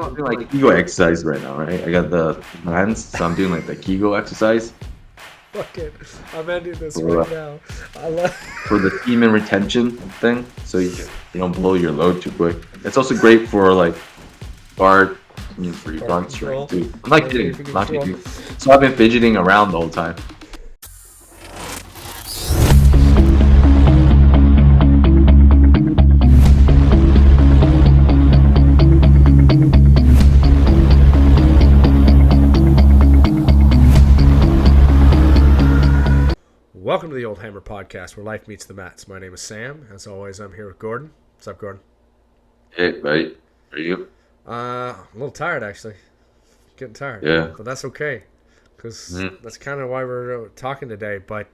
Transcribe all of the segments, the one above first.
I'm doing like kegel exercise right now, right? I got the hands, so I'm doing like the kegel exercise Fuck it. I'm ending this for right now. I love. for the semen retention thing, so you don't blow your load too quick. It's also great for like guard, for your Guard guard strength control. too. I'm not kidding, Rotation I'm not control. kidding. So I've been fidgeting around the whole time. Welcome to the Oldhammer podcast where life meets the mats. My name is Sam. As always, I'm here with Gordon. What's up, Gordon? Hey, right? Are you? I'm a little tired actually. Getting tired. Yeah. But that's okay. Because Mhm. that's kind of why we're talking today. But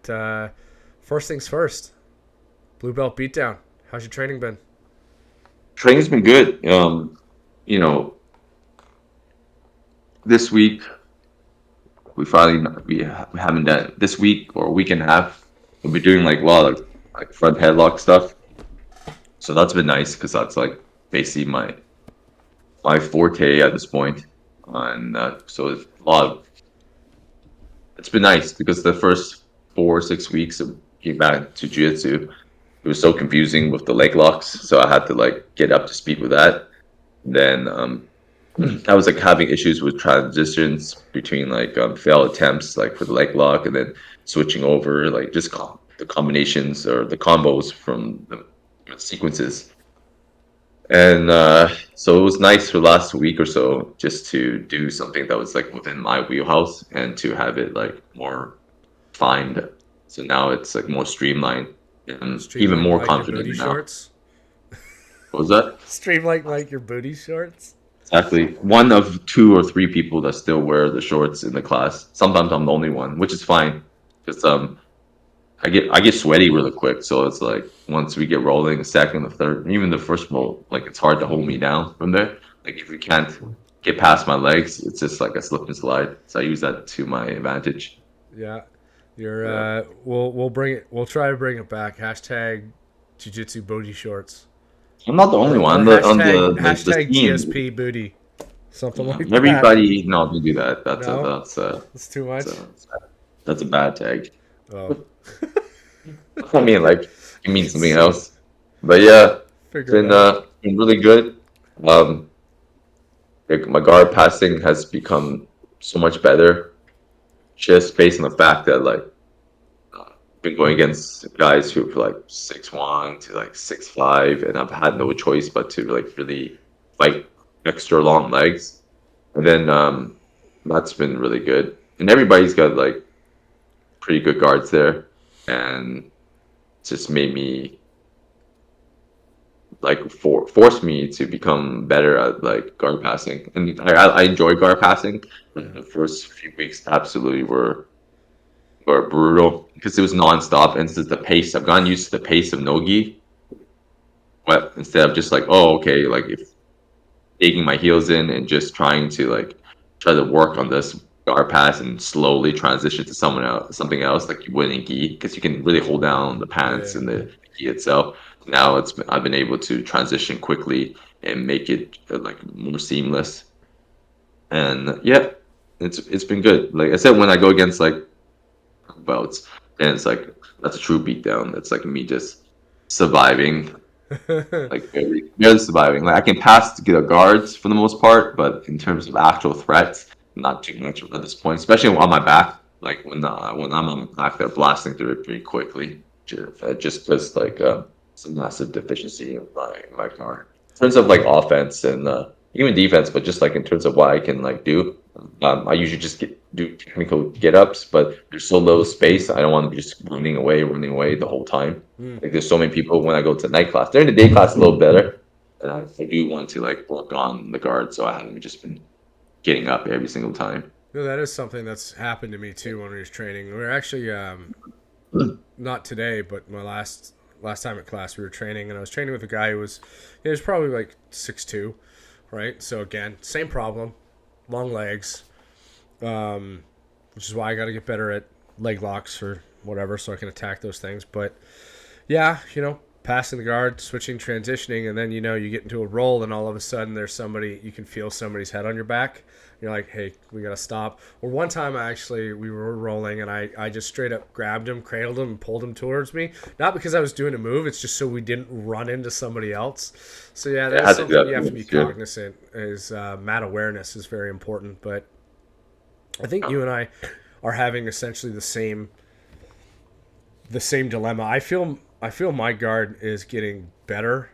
first things first. Blue belt beatdown. How's your training been? Training's been good. You know, this week we haven't done this week or a week and a half. We'll be doing like a lot of like front headlock stuff. So that's been nice because that's like basically my forte at this point. And so it's a lot of it's been nice because the first 4 or 6 weeks of getting back to jiu-jitsu, it was so confusing with the leg locks. So I had to like get up to speed with that. Then I was like having issues with transitions between like failed attempts like for the leg lock and then switching over like just the combinations or the combos from the sequences. And so it was nice for the last week or so just to do something that was like within my wheelhouse and to have it like more refined. So now it's like more streamlined and even Streamlined more like your confident booty now. shorts? What was that? Streamlined like your booty shorts? Exactly. One of 2 or 3 people that still wear the shorts in the class. Sometimes I'm the only one, which is fine because I get sweaty really quick. So it's like once we get rolling, the second, the third, even the first roll, like it's hard to hold me down from there. Like if we can't get past my legs, it's just like a slip and slide. So I use that to my advantage. Yeah. You're Yeah. we'll bring it we'll try to bring it back. Hashtag Jiu-Jitsu booty shorts. I'm not the only one. Or On the hashtag scene. GSP booty. Something Yeah, like that. everybody, no, don't do that. No? That's too much? That's a bad tag. Oh. I mean, like it means something So else. But yeah, figure it out. it's been really good. Um, like my guard passing has become so much better, just based on the fact that like been going against guys who are like 6'1" to like 6'5", and I've had no choice but to like really fight extra long legs. And then that's been really good. And everybody's got like pretty good guards there, and it's just made me like force me to become better at like guard passing. And I enjoy guard passing. Yeah. The first few weeks absolutely were brutal because it was nonstop, and since the pace, I've gotten used to the pace of nogi. But instead of just like, oh, okay, like if digging my heels in and just try to work on this guard pass and slowly transition to someone else, something else like you would in gi, because you can really hold down the pants Yeah. and the gi itself. Now I've been able to transition quickly and make it like more seamless. And yeah, it's been good. Like I said, when I go against like belts, and it's like that's a true beatdown. It's like me just surviving, like barely surviving. Like I can pass to get a guards for the most part, but in terms of actual threats, not too much at this point. Especially on my back, like when I'm on my back, they're blasting through it pretty quickly. Just because like some massive deficiency in my guard. In terms of like offense and even defense, but just like in terms of what I can like do. I usually just do technical get ups, but there's so little space. I don't want to be just running away the whole time. Hmm. Like there's so many people when I go to night class. During the day class, a little better. And I do want to like work on the guard, so I haven't just been getting up every single time. No, that is something that's happened to me too when we was training. We were actually not today, but my last time at class we were training, and I was training with a guy who he was probably like 6'2", right? So again, same problem, long legs, which is why I got to get better at leg locks or whatever, so I can attack those things. But yeah, passing the guard, switching, transitioning, and then you get into a roll, and all of a sudden there's somebody, you can feel somebody's head on your back. You're like, hey, we gotta stop. Or one time we were rolling, and I just straight up grabbed him, cradled him, and pulled him towards me. Not because I was doing a move, it's just so we didn't run into somebody else. So yeah, Yeah, I that's had to do something that. you have to be Good. cognizant. Is mat awareness is very important. But I think you and I are having essentially the same dilemma. I feel my guard is getting better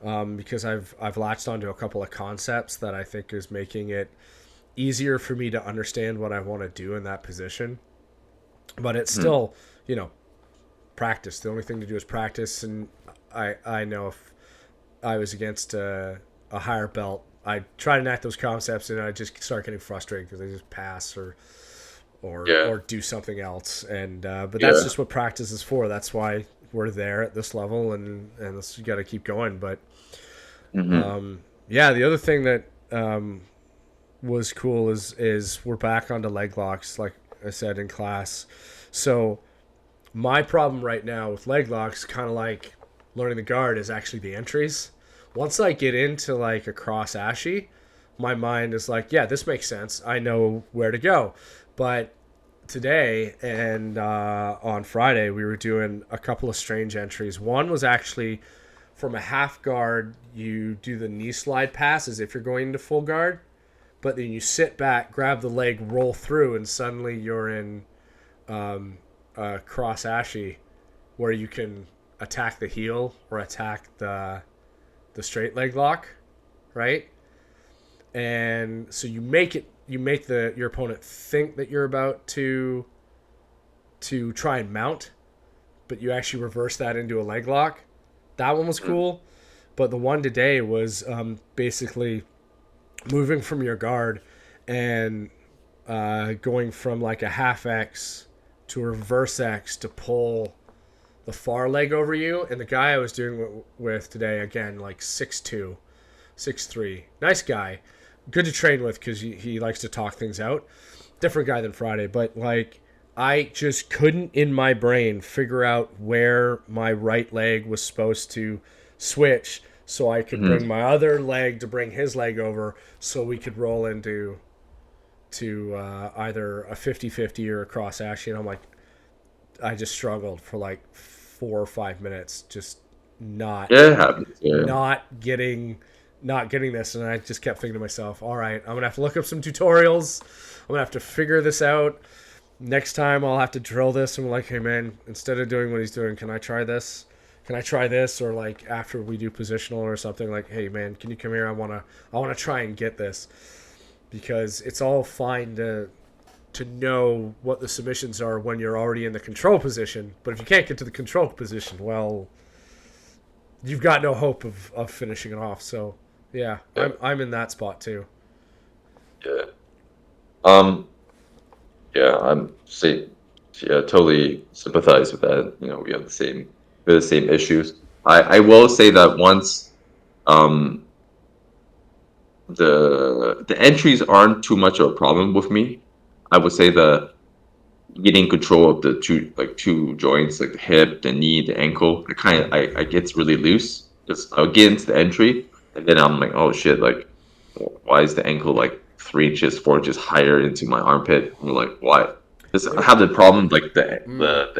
because I've latched onto a couple of concepts that I think is making it easier for me to understand what I want to do in that position. But it's still, practice. The only thing to do is practice. And I know if I was against a higher belt, I try to enact those concepts and I just start getting frustrated because I just pass Yeah. or do something else. And but that's Yeah. just what practice is for. That's why we're there at this level, and you got to keep going. But Hmm. yeah, the other thing that was cool is we're back onto leg locks, like I said in class. So my problem right now with leg locks, kind of like learning the guard, is actually the entries. Once I get into like a cross ashy, my mind is like, yeah, this makes sense. I know where to go. But today and on Friday, we were doing a couple of strange entries. One was actually from a half guard, you do the knee slide pass as if you're going into full guard, but then you sit back, grab the leg, roll through, and suddenly you're in cross ashy, where you can attack the heel or attack the straight leg lock, right? And so you make your opponent think that you're about to try and mount, but you actually reverse that into a leg lock. That one was cool, but the one today was basically moving from your guard and going from like a half X to a reverse X to pull the far leg over you. And the guy I was doing with today, again, like 6'2", 6'3", nice guy, good to train with because he likes to talk things out. Different guy than Friday, but like I just couldn't in my brain figure out where my right leg was supposed to switch so I could bring Hmm. my other leg to bring his leg over so we could roll into either a 50-50 or a cross action. And I'm like, I just struggled for like 4 or 5 minutes, just not Yeah, it happens. Yeah. not getting not getting this. And I just kept thinking to myself, all right, I'm gonna have to look up some tutorials. I'm gonna have to figure this out. Next time I'll have to drill this. And I'm like, hey man, instead of doing what he's doing, can I try this? Can I try this? Or like after we do positional or something, like, hey man, can you come here? I wanna try and get this, because it's all fine to know what the submissions are when you're already in the control position. But if you can't get to the control position, well, you've got no hope of finishing it off. So yeah, Yeah. I'm in that spot too. Yeah. Um. Yeah. Yeah. Totally sympathize with that. We have the same issues. I will say that once um the entries aren't too much of a problem with me. I would say that getting control of the two joints, like the hip, the knee, the ankle, I gets really loose. Just I'll get into the entry, and then I'm like, oh shit, like why is the ankle like 3 inches, 4 inches higher into my armpit? I'm like, why? Just I have the problem like the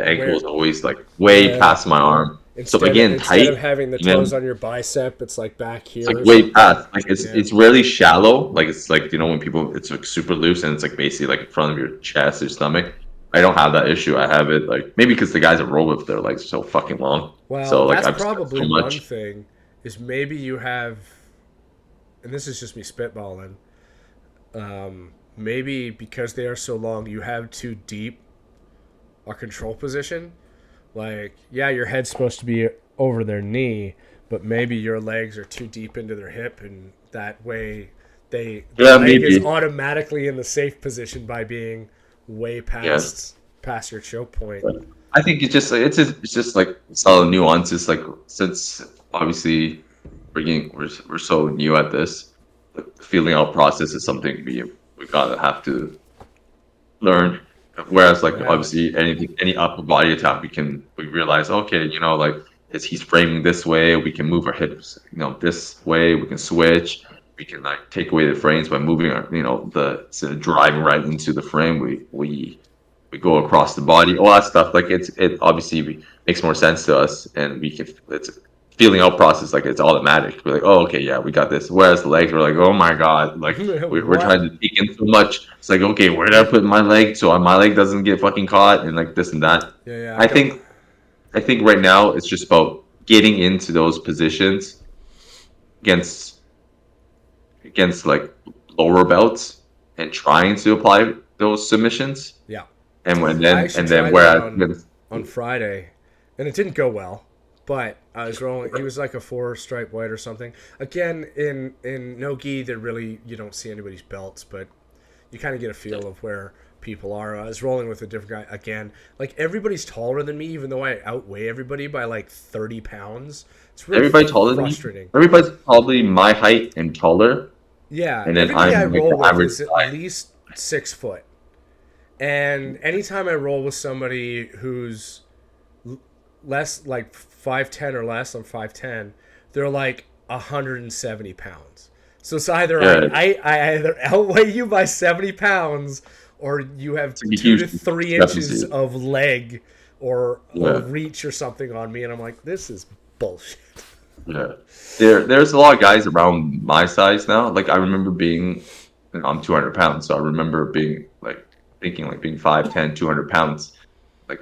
ankle Where is always like way yeah, past my arm. So by instead getting instead of tight, having the and then toes on your bicep, it's like back it's here like or way something. past. Like it's Yeah. it's really shallow. Like it's like when people it's like super loose and it's like basically like in front of your chest or stomach. I don't have that issue. I have it like maybe because the guys that roll with their legs are so fucking long. Well, So like that's I've spent probably so one much. thing, is maybe you have, and this is just me spitballing. Maybe because they are so long, you have too deep a control position. Like, yeah, your head's supposed to be over their knee, but maybe your legs are too deep into their hip, and that way the Yeah, leg is maybe. automatically in the safe position by being way Yeah. past your choke point. But I think it's just like solid nuances. Like since obviously we're so new at this, the feeling out process is something we gotta have to learn. Whereas like Yeah. obviously any upper body attack we realize, okay, like is he's framing this way, we can move our hips, this way, we can switch. We can like take away the frames by moving our, the instead of driving right into the frame, we go across the body, all that stuff. Like it obviously makes more sense to us, and it's a feeling out process. Like it's automatic. We're like, oh, okay, yeah, we got this. Whereas the legs, we're like, oh my god, like we're What? trying to take in so much. It's like, okay, where did I put my leg so my leg doesn't get fucking caught and like this and that. Yeah, yeah. I think I think right now it's just about getting into those positions against like lower belts and trying to apply those submissions. Yeah. I actually And then tried that whereas on Friday, and it didn't go well. But I was rolling. He was like a 4-stripe white or something. Again, in no gi, there really you don't see anybody's belts, but you kind of get a feel of where people are. I was rolling with a different guy again. Like everybody's taller than me, even though I outweigh everybody by like 30 pounds. It's really everybody taller than me, frustrating. everybody's probably my height and taller, Yeah, and then everybody I I'm like roll the with average is at size. least 6 foot. And anytime I roll with somebody who's less like 5'10" or less, I'm 5'10", they're like 170 pounds. So it's either Yeah, I either outweigh you by 70 pounds or you have it's like a 2 to huge 3 inches discrepancy. of leg or Yeah, reach or something on me, and I'm like, this is bullshit. yeah. There's a lot of guys around my size now. Like I remember being, I'm 200 pounds, so I remember being like thinking like being 5'10", 200 pounds, like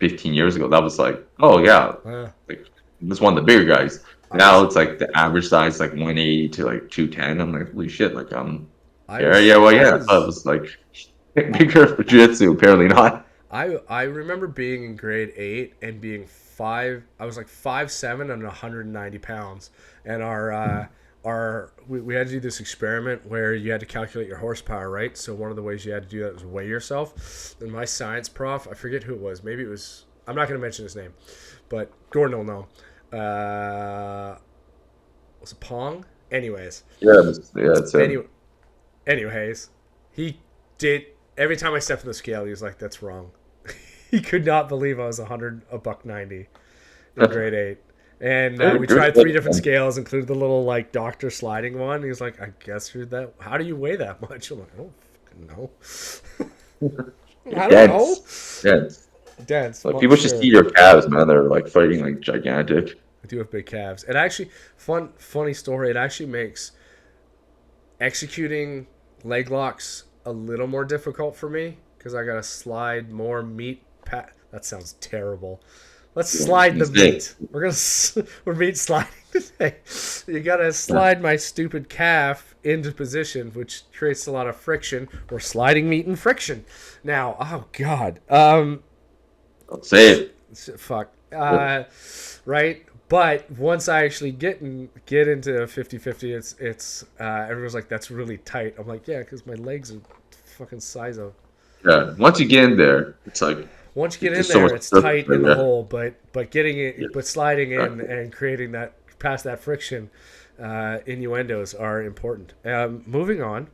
15 years ago. That was like, oh yeah, Uh, like this one of the bigger guys. I Now was it's like the average size like 180 to like 210. I'm like, holy shit, like I yeah, was yeah, well I yeah, I thought it was was like bigger for jiu-jitsu, apparently not. I remember being in grade 8 and being five. I was like 5'7" and 190 pounds, and we had to do this experiment where you had to calculate your horsepower, right? So one of the ways you had to do that was weigh yourself. And my science prof, I forget who it was. Maybe it was. I'm not going to mention his name, but Gordon will know. Was it Pong? Anyways, Yeah, it's anyway, anyways, he did every time I stepped on the scale. He was like, "That's wrong." He could not believe I was a buck 90 in grade 8. And we tried 3 different scales, including the little like doctor sliding one. He was like, "I guess you're that. How do you weigh that much?" I'm like, "I don't fucking know. I don't know." dense, dense. Dense, Like well, people should sure. see your calves, man. They're like fighting like gigantic. I do have big calves. It actually funny story. It actually makes executing leg locks a little more difficult for me because I gotta slide more meat. That sounds terrible. Let's slide the meat. We're meat sliding today. You gotta slide my stupid calf into position, which creates a lot of friction. We're sliding meat and friction. Now, oh god, Don't say it. fuck, right? But once I actually get into 50-50, it's everyone's like, that's really tight. I'm like, yeah, because my legs are fucking size of. Yeah, once you get in there, it's like Once you get in there's so much there, it's surface tight in the area. hole, but getting Yeah, it, but sliding in exactly. and creating that past that friction, innuendos are important. Moving on.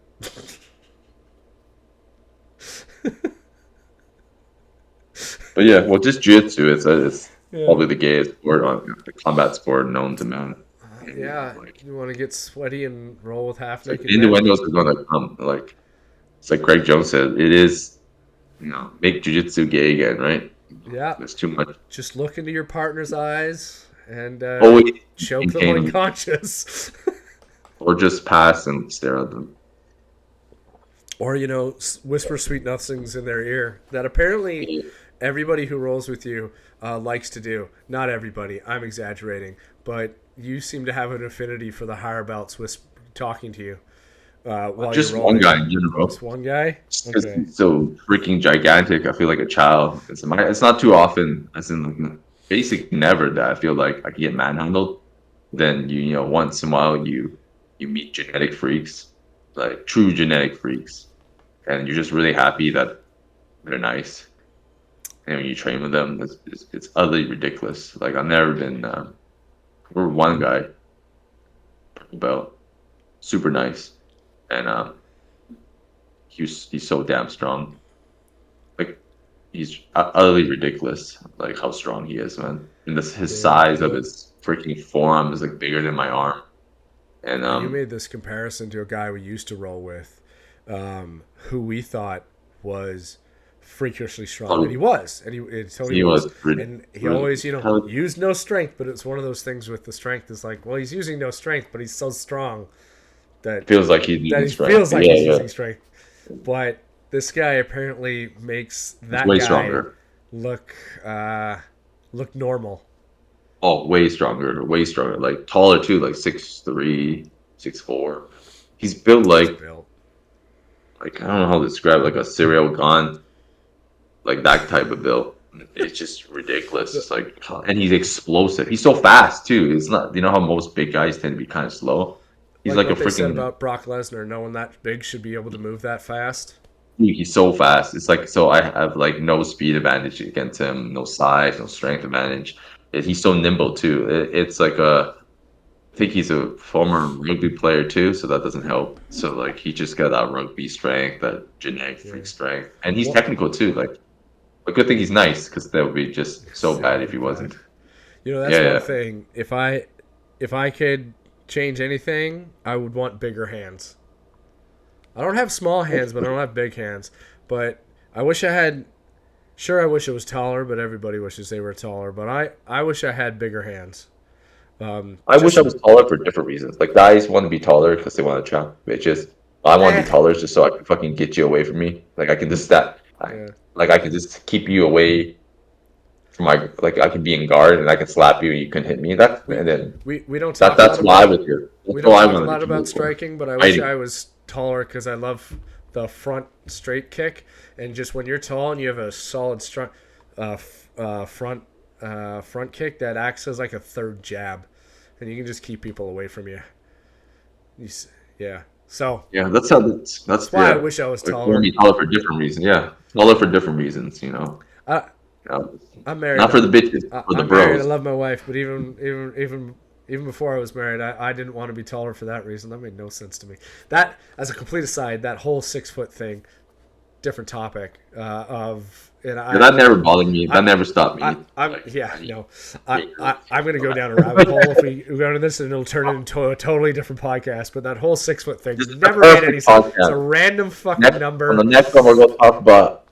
But yeah, well, just jiu-jitsu. It's Yeah. probably the gayest sport the combat sport known to man. Yeah, Like, you want to get sweaty and roll with half it's like naked the men? innuendos are gonna come. Like it's like Greg Jones said, it is make jiu-jitsu gay again, right? Yeah, There's too much. just look into your partner's eyes and Always choke them maintain them, unconscious. or just pass and stare at them. Or, whisper sweet nothings in their ear that apparently everybody who rolls with you likes to do. Not everybody. I'm exaggerating. But you seem to have an affinity for the higher belts talking to you while you're Just one rolling. guy in general. Just one guy? Just because Okay. he's so freaking gigantic, I feel like a child. It's not too often, as in like basically never that I feel like I can get manhandled. Then once in a while you meet genetic freaks, like true genetic freaks, and you're just really happy that they're nice. And when you train with them, it's utterly ridiculous. Like I've never been. We're one guy about super nice, and he's so damn strong. Like he's utterly ridiculous. Like how strong he is, man. and his Yeah. size of his freaking forearm is like bigger than my arm. And You made this comparison to a guy we used to roll with, who we thought was freakishly strong, and Tony, he was, and he Tony he was, was really, and he really always, hell, used no strength, but it's one of those things with the strength. Is like, well, he's using no strength, but he's so strong that feels like he's using he strength. feels like Yeah, he's yeah, using strength. But this guy apparently makes he's that way guy stronger. look look normal. Oh, way stronger. Like taller too, like 6'3", 6'4". He's built He's built. like I don't know how to describe it, like a serial gun, like that type of build. It's just ridiculous. It's like, and he's explosive. He's so fast too. It's not, you know how most big guys tend to be kind of slow. He's Like like a what they said freaking, about Brock Lesnar, no one that big should be able to move that fast. he's so fast. It's like, so I have like no speed advantage against him, no size, no strength advantage. He's so nimble too. It's like I think he's a former rugby player too, so that doesn't help. So like he just got that rugby strength, that genetic Yeah. freak strength, and he's What? technical too. Like a good thing he's nice because that would be just so It bad would if be he bad. wasn't. That's Yeah, one yeah. thing. If I could change anything, I would want bigger hands. I don't have small hands, but I don't have big hands. But I wish I had. Sure, I wish I was taller, but everybody wishes they were taller. But I wish I had bigger hands. I wish I Just was taller for different reasons. Like guys want to be taller because they want to trap bitches. I want to be eh, taller just so I can fucking get you away from me. Like I can just yeah. like I can just keep you away from my, like I can be in guard and I can slap you and you can hit me. That We and then we don't talk a that's lot why I about was here. we That's don't all I talk a wanted lot to about move for. striking, but I wish Fighting. I was taller because I love the front straight kick, and just when you're tall and you have a solid front front kick that acts as like a third jab, and you can just keep people away from you. Yeah. So Yeah, that's that's why I yeah. wish I was Like want to taller. be taller for different reasons. Yeah, taller for different reasons. You know, I, uh, I'm married. not for the bitches, for the I'm married. I bros. love my wife, but even before I was married, I didn't want to be taller for that reason. That made no sense to me. That, as a complete aside, that whole 6 foot thing, different topic. And Yeah, that never bothered me. That I, never stopped me. I'm Like, yeah I need no, bigger. I'm gonna go down a rabbit hole if we go into this, and it'll turn into a totally different podcast. But that whole 6 foot thing This is the never made any perfect sense. It's a podcast. random fucking Next on the number. next one, we're gonna talk about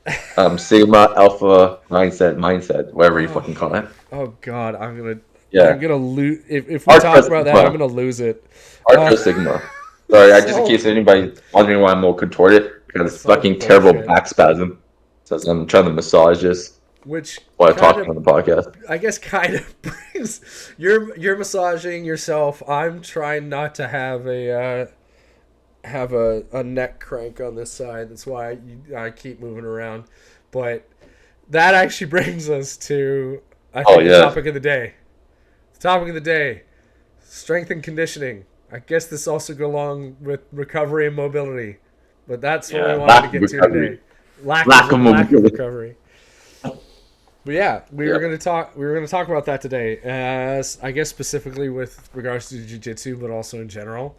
Sigma Alpha mindset, whatever you Oh, fucking call it. oh God, I'm Yeah, gonna lose if we Ultra talk about that. I'm Sigma, gonna lose it. Ultra Uh, Sigma. Sorry, I just in so case anybody's wondering why I'm all contorted because it's so fucking terrible bullshit. back spasm. So I'm trying to massage this Which while kind talking of, on the podcast. I guess, kind of brings you're massaging yourself. I'm trying not to have a neck crank on this side. That's why I keep moving around. But that actually brings us to, I Oh think, the yeah. topic of the day. The topic of the day: strength and conditioning. I guess this also go along with recovery and mobility, but that's what we Yeah, wanted to lack of get to today. recovery, lack of Lack of mobility. recovery. But yeah, we Yeah, were gonna talk. We were gonna talk about that today. I guess specifically with regards to jiu-jitsu, but also in general.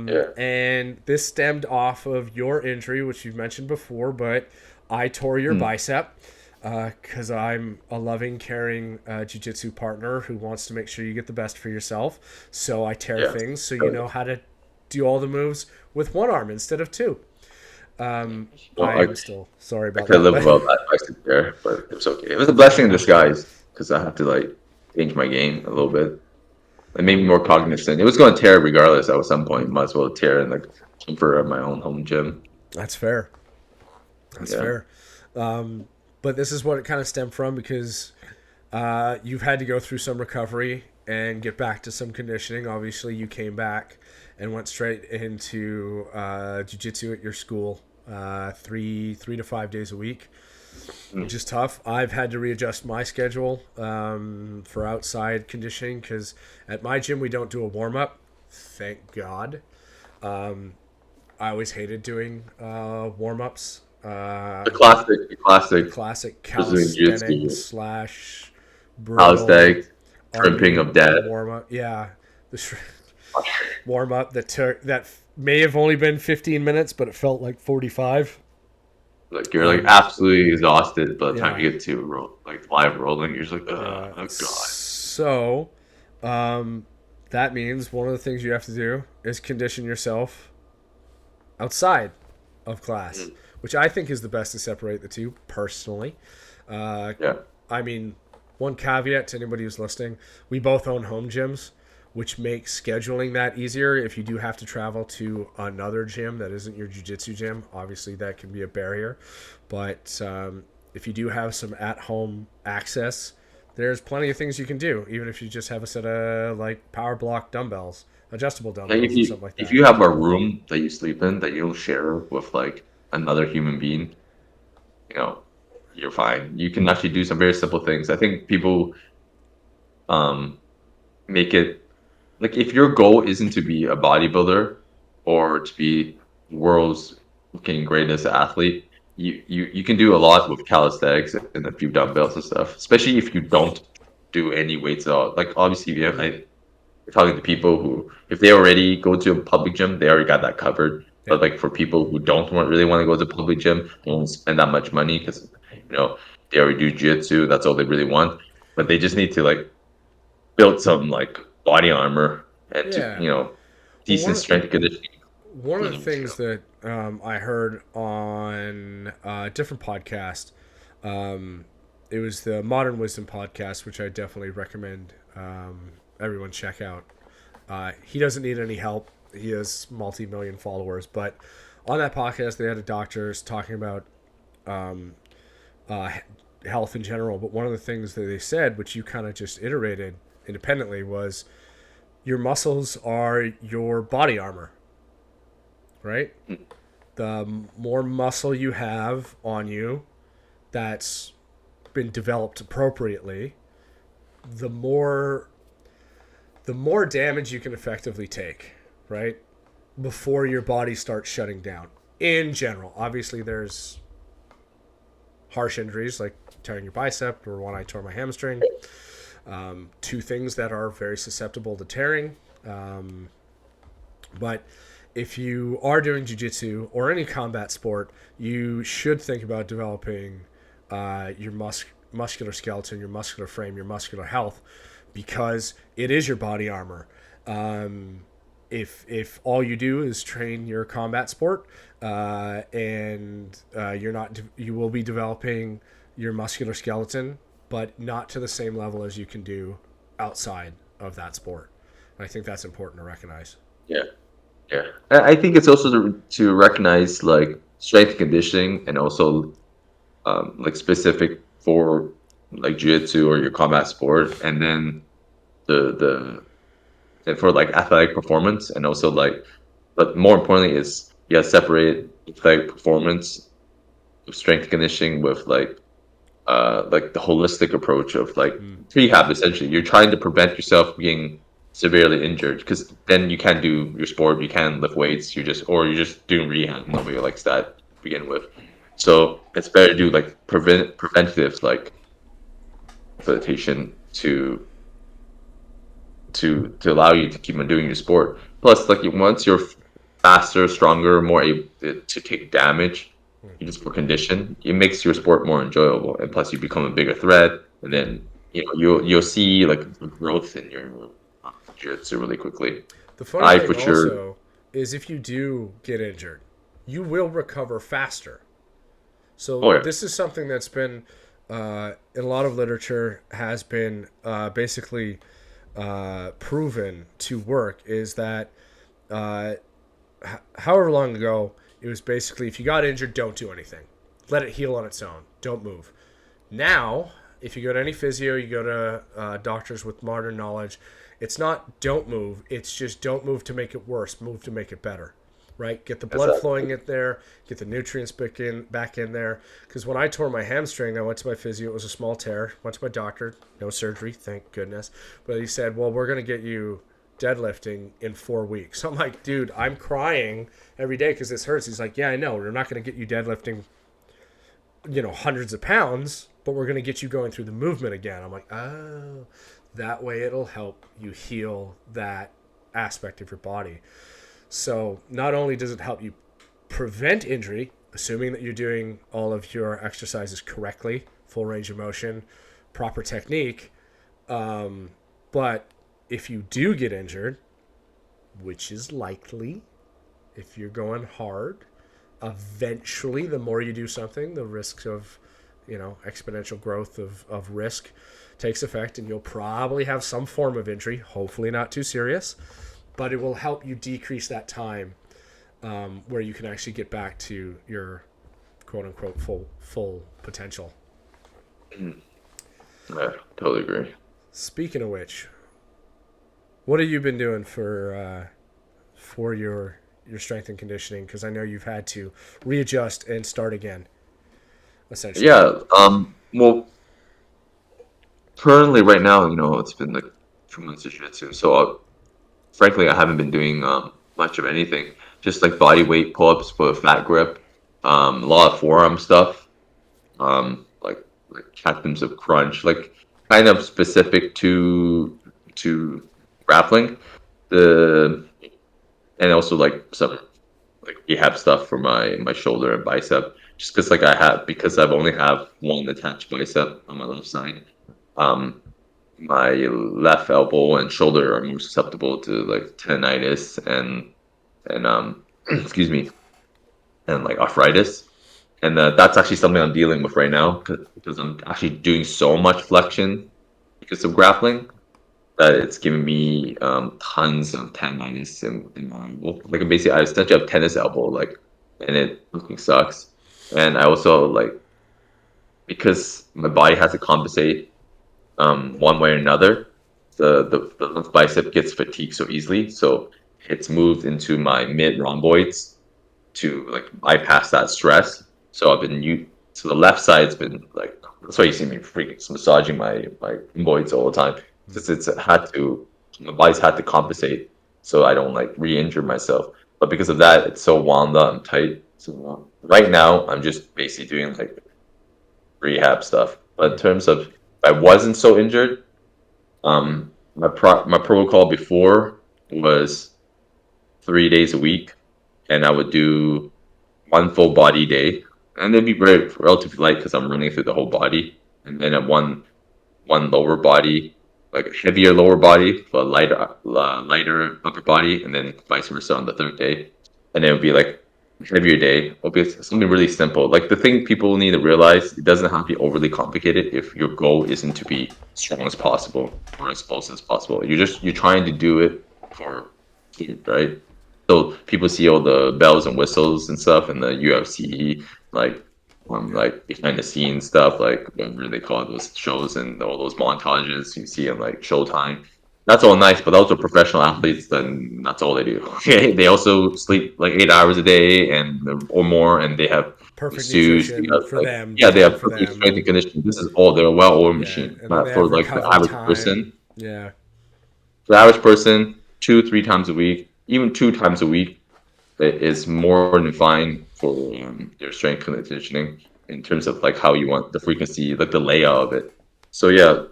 yeah. And this stemmed off of your injury, which you've mentioned before. But I tore your Hmm. bicep because I'm a loving, caring jiu-jitsu partner who wants to make sure you get the best for yourself. So I tear Yeah. things so you know how to do all the moves with one arm instead of two. Well, I am still sorry I about could that, live but without that bicep there, but it was okay. It was a blessing in disguise because I have to like change my game a little bit. It made me more cognizant. It was going to tear regardless at some point. Might as well tear in the comfort of my own home gym. that's fair. That's Yeah. fair. But this is what it kind of stemmed from because you've had to go through some recovery and get back to some conditioning. Obviously, you came back and went straight into jiu-jitsu at your school 3 to 5 days a week, which is tough. I've had to readjust my schedule for outside conditioning because at my gym we don't do a warm-up. Thank God. I always hated doing warm-ups. The classic Classic Brazilian calisthenics Jiu-Jitsu, slash brutal calisthenics, tripping army of death. warm up. Yeah, the warm up that may have only been 15 minutes, but it felt like 45. Like you're like Um, absolutely exhausted by the time yeah, you get to like live rolling. You're just like, yeah. oh god. So, um, that means one of the things you have to do is condition yourself outside of class, Mm. which I think is the best to separate the two personally. Uh, Yeah. I mean, one caveat to anybody who's listening: we both own home gyms, which makes scheduling that easier. If you do have to travel to another gym that isn't your jiu-jitsu gym, obviously that can be a barrier. But if you do have some at-home access, there's plenty of things you can do, even if you just have a set of like power block dumbbells, adjustable Like dumbbells, or something like if that. you have a room that you sleep in that you don't share with like another human being, you know, you're fine. You can actually do some very simple things. I think people um make it like if your goal isn't to be a bodybuilder or to be world's fucking greatest athlete, you can do a lot with calisthenics and a few dumbbells and stuff. Especially if you don't do any weights at all. Like obviously, if you have, you're talking to people who, if they already go to a public gym, they already got that covered. Yeah, But like for people who don't really want to go to a public gym, they won't spend that much money because they already do jiu-jitsu. That's all they really want. But they just need to like build some like body armor and to yeah. Well, decent strength and conditioning. one of the Things, things that I heard on a different podcast, um, it was the Modern Wisdom podcast, which I definitely recommend everyone check out. He doesn't need any help. He has multi-million followers, but on that podcast, they had a doctors talking about uh, health in general. But one of the things that they said, which you kind of just iterated independently, was your muscles are your body armor, right? The more muscle you have on you that's been developed appropriately, the more the more damage you can effectively take, right? Before your body starts shutting down. In general, obviously there's harsh injuries like tearing your bicep or when I tore my hamstring. Two things that are very susceptible to tearing. But if you are doing jiu-jitsu or any combat sport, you should think about developing your muscular skeleton, your muscular frame, your muscular health, because it is your body armor. If all you do is train your combat sport, and you're not, you will be developing your muscular skeleton, but not to the same level as you can do outside of that sport. And I think that's important to recognize. yeah, yeah. I think it's also to recognize like strength and conditioning and also like specific for like jiu-jitsu or your combat sport, and then the and for like athletic performance, and also like, but more importantly is you gotta separate athletic performance of strength conditioning with like the holistic approach of like Mm. rehab. Essentially you're trying to prevent yourself being severely injured, because then you can't do your sport, you can't lift weights, you're just doing rehab. Nobody likes that to begin with. So it's better to do like preventative like rehabilitation to allow you to keep on doing your sport. Plus, like once you're faster, stronger, more able to take damage, you just for condition, it makes your sport more enjoyable. And plus, you become a bigger threat, and then you'll see like growth in your jiu-jitsu really quickly. The funny I for thing sure. also is if you do get injured, you will recover faster. So Oh yeah, this is something that's been in a lot of literature has been basically proven to work. Is that uh, however long ago it was basically if you got injured, don't do anything, let it heal on its own, don't move. Now, if you go to any physio, you go to doctors with modern knowledge, it's not don't move, it's just don't move to make it worse, move to make it better. Right? Get the blood exactly. flowing in there, get the nutrients back in there. Because when I tore my hamstring, I went to my physio. It was a small tear. Went to my doctor. No surgery, thank goodness. But he said, well, we're going to get you deadlifting in 4 weeks. I'm like, dude, I'm crying every day because this hurts. He's like, yeah, I know. We're not going to get you deadlifting hundreds of pounds, but we're going to get you going through the movement again. I'm like, oh, that way it'll help you heal that aspect of your body. So not only does it help you prevent injury, assuming that you're doing all of your exercises correctly, full range of motion, proper technique. But if you do get injured, which is likely if you're going hard, eventually, the more you do something, the risk of, exponential growth of risk takes effect, and you'll probably have some form of injury, hopefully not too serious, but it will help you decrease that time where you can actually get back to your quote unquote full potential. I totally agree. Speaking of which, what have you been doing for your strength and conditioning? Because I know you've had to readjust and start again, essentially. Yeah. Well, currently, right now, it's been like 2 months of jiu-jitsu, so frankly, I haven't been doing much of anything. Just like body weight pull-ups for a fat grip, a lot of forearm stuff, like captains of crunch, like kind of specific to grappling. The and also like some like rehab stuff for my shoulder and bicep. Just because I've only have one attached bicep on my left side. Um, my left elbow and shoulder are more susceptible to like tendinitis and excuse me, and like arthritis. And that's actually something I'm dealing with right now because I'm actually doing so much flexion because of grappling that it's giving me tons of tendinitis in my elbow. Like basically, I essentially have tennis elbow, like, and it fucking sucks. And I also like because my body has to compensate one way or another. The left bicep gets fatigued so easily, so it's moved into my mid rhomboids to like bypass that stress. So so the left side's been like that's why you see me freaking massaging my rhomboids all the time. Because my body's had to compensate so I don't like re-injure myself. But because of that, it's so wound up and tight. So right now, I'm just basically doing like rehab stuff. But in terms of if I wasn't so injured, my protocol before was 3 days a week, and I would do one full body day, and it'd be very relatively light because I'm running through the whole body, and then at one lower body, like a heavier lower body, but lighter upper body, and then vice versa on the third day, and it would be like a heavier day. It'll be something really simple. Like the thing people need to realize, it doesn't have to be overly complicated if your goal isn't to be strong as possible or as close as possible. You're trying to do it for food, right? So people see all the bells and whistles and stuff in the UFC, like Yeah. like behind the scenes stuff, like whatever they call those shows and all those montages you see on like Showtime. That's all nice, but those are professional athletes. Then that's all they do. Okay, they also sleep like 8 hours a day and or more, and they have Perfect masseuse. They nutrition got for like them, yeah, they diet have for perfect them. strength and conditioning. This is all they're a well-oiled Yeah. machine. And then But they for have like the recovery average time. person, Yeah. 2, 3 times a week, even 2 times a week, is more than fine for your strength conditioning in terms of like how you want the frequency, like the layout of it. So yeah,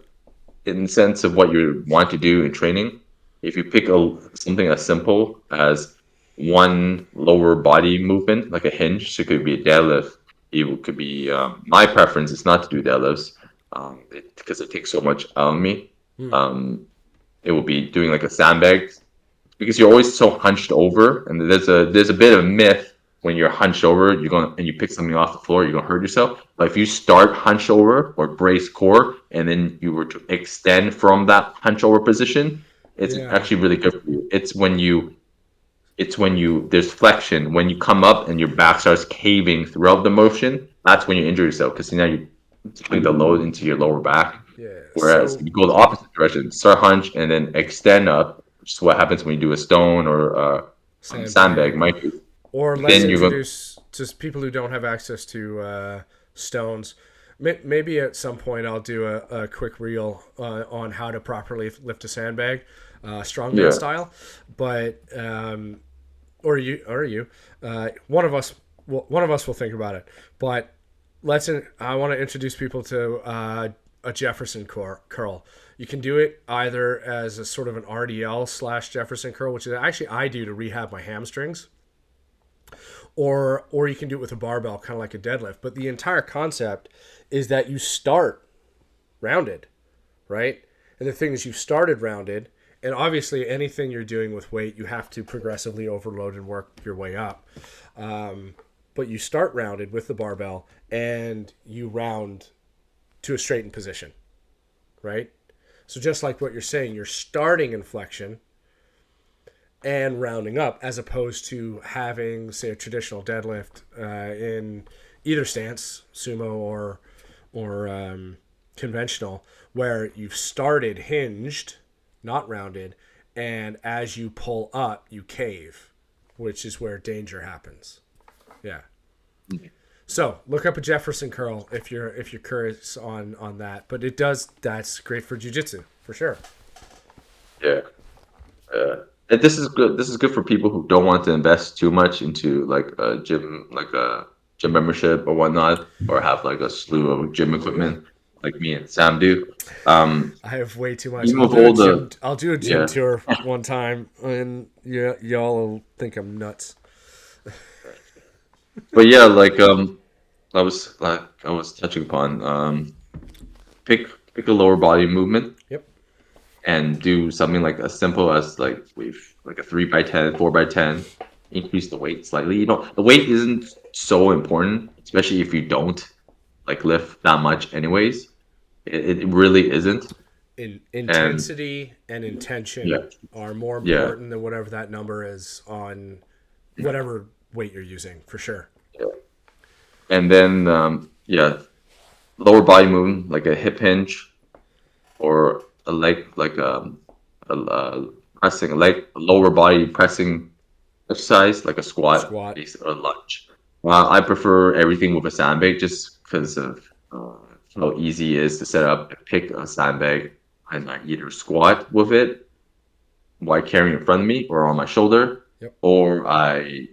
in the sense of what you want to do in training, if you pick something as simple as one lower body movement, like a hinge, so it could be a deadlift. It could be my preference is not to do deadlifts because it takes so much out of me. Hmm. Um, it will be doing like a sandbag because you're always so hunched over, and there's a bit of myth when you're hunched over, you're going and you pick something off the floor, you're gonna hurt yourself. But if you start hunched over or brace core, and then you were to extend from that hunch over position, it's Yeah. actually really good for you. It's when you there's flexion when you come up and your back starts caving throughout the motion. That's when you injure yourself because now you're putting the load into your lower back. Yeah. Whereas if So you go the opposite direction, start hunch and then extend up, which is what happens when you do a stone or sandbag, sandbag. might be. Or let's Then you're going. introduce just people who don't have access to stones. Maybe at some point I'll do a quick reel on how to properly lift a sandbag, strongman Yeah, style. But or you, one of us, one of us will think about it. But I want to introduce people to a Jefferson curl. You can do it either as a sort of an RDL slash Jefferson curl, which is actually I do to rehab my hamstrings, or you can do it with a barbell, kind of like a deadlift. But the entire concept is that you start rounded, right? And the thing is, you've started rounded, and obviously anything you're doing with weight, you have to progressively overload and work your way up. But you start rounded with the barbell, and you round to a straightened position, right? So just like what you're saying, you're starting in flexion and rounding up, as opposed to having, say, a traditional deadlift in either stance, sumo or conventional, where you've started hinged, not rounded, and as you pull up, you cave, which is where danger happens. Yeah. So look up a Jefferson curl if you're curious on that. But that's great for jiu-jitsu for sure. Yeah. And this is good. This is good for people who don't want to invest too much into like a gym membership or whatnot, or have like a slew of gym equipment like me and Sam do. Um, I have way too much. even with all the I'll do a gym yeah, tour one time, and y'all will think I'm nuts. but yeah, I was touching upon pick a lower body movement Yep. and do something like as simple as like a 3x10, 4x10. Increase the weight slightly. You know, the weight isn't so important, especially if you don't like lift that much, anyways. It really isn't. And Intensity and yeah, intention are more yeah, important than whatever that number is on whatever weight you're using, for sure. yeah. And then lower body movement like a hip hinge or a leg pressing a leg lower body pressing exercise like a squat Squat. or a lunge. I prefer everything with a sandbag just because of how easy it is to set up. Pick a sandbag and I either squat with it while carrying in front of me or on my shoulder, Yep. or I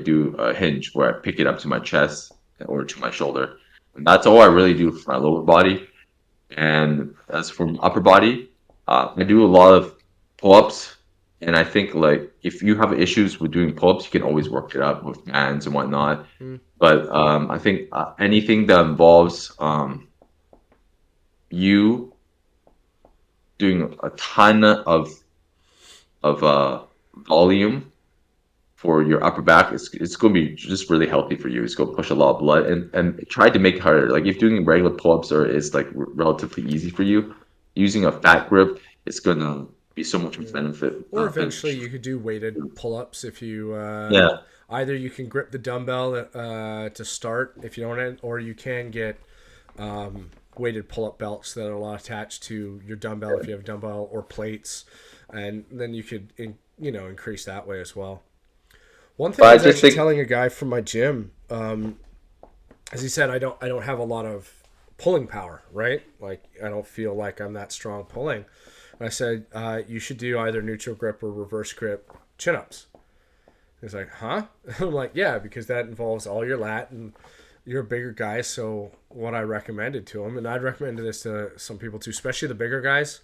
do a hinge where I pick it up to my chest or to my shoulder. And that's all I really do for my lower body. And as for my upper body, I do a lot of pull-ups. And I think like if you have issues with doing pull-ups, you can always work it out with bands and whatnot. Mm. But I think anything that involves you doing a ton of volume for your upper back, it's going to be just really healthy for you. It's going to push a lot of blood and try to make it harder. Like if doing regular pull-ups or is like relatively easy for you, using a fat grip, it's going to be so much benefit Or eventually beneficial. you could do weighted pull-ups if you Yeah, either you can grip the dumbbell to start if you don't, or you can get weighted pull-up belts that are a lot attached to your dumbbell if you have a dumbbell, or plates, and then you could increase that way as well. One thing but I I was just actually think telling a guy from my gym, as he said, I don't have a lot of pulling power, right? Like I don't feel like I'm that strong pulling. And I said you should do either neutral grip or reverse grip chin ups. He's like, huh? I'm like, yeah, because that involves all your lat, and you're a bigger guy. So what I recommended to him, and I'd recommend this to some people too, especially the bigger guys.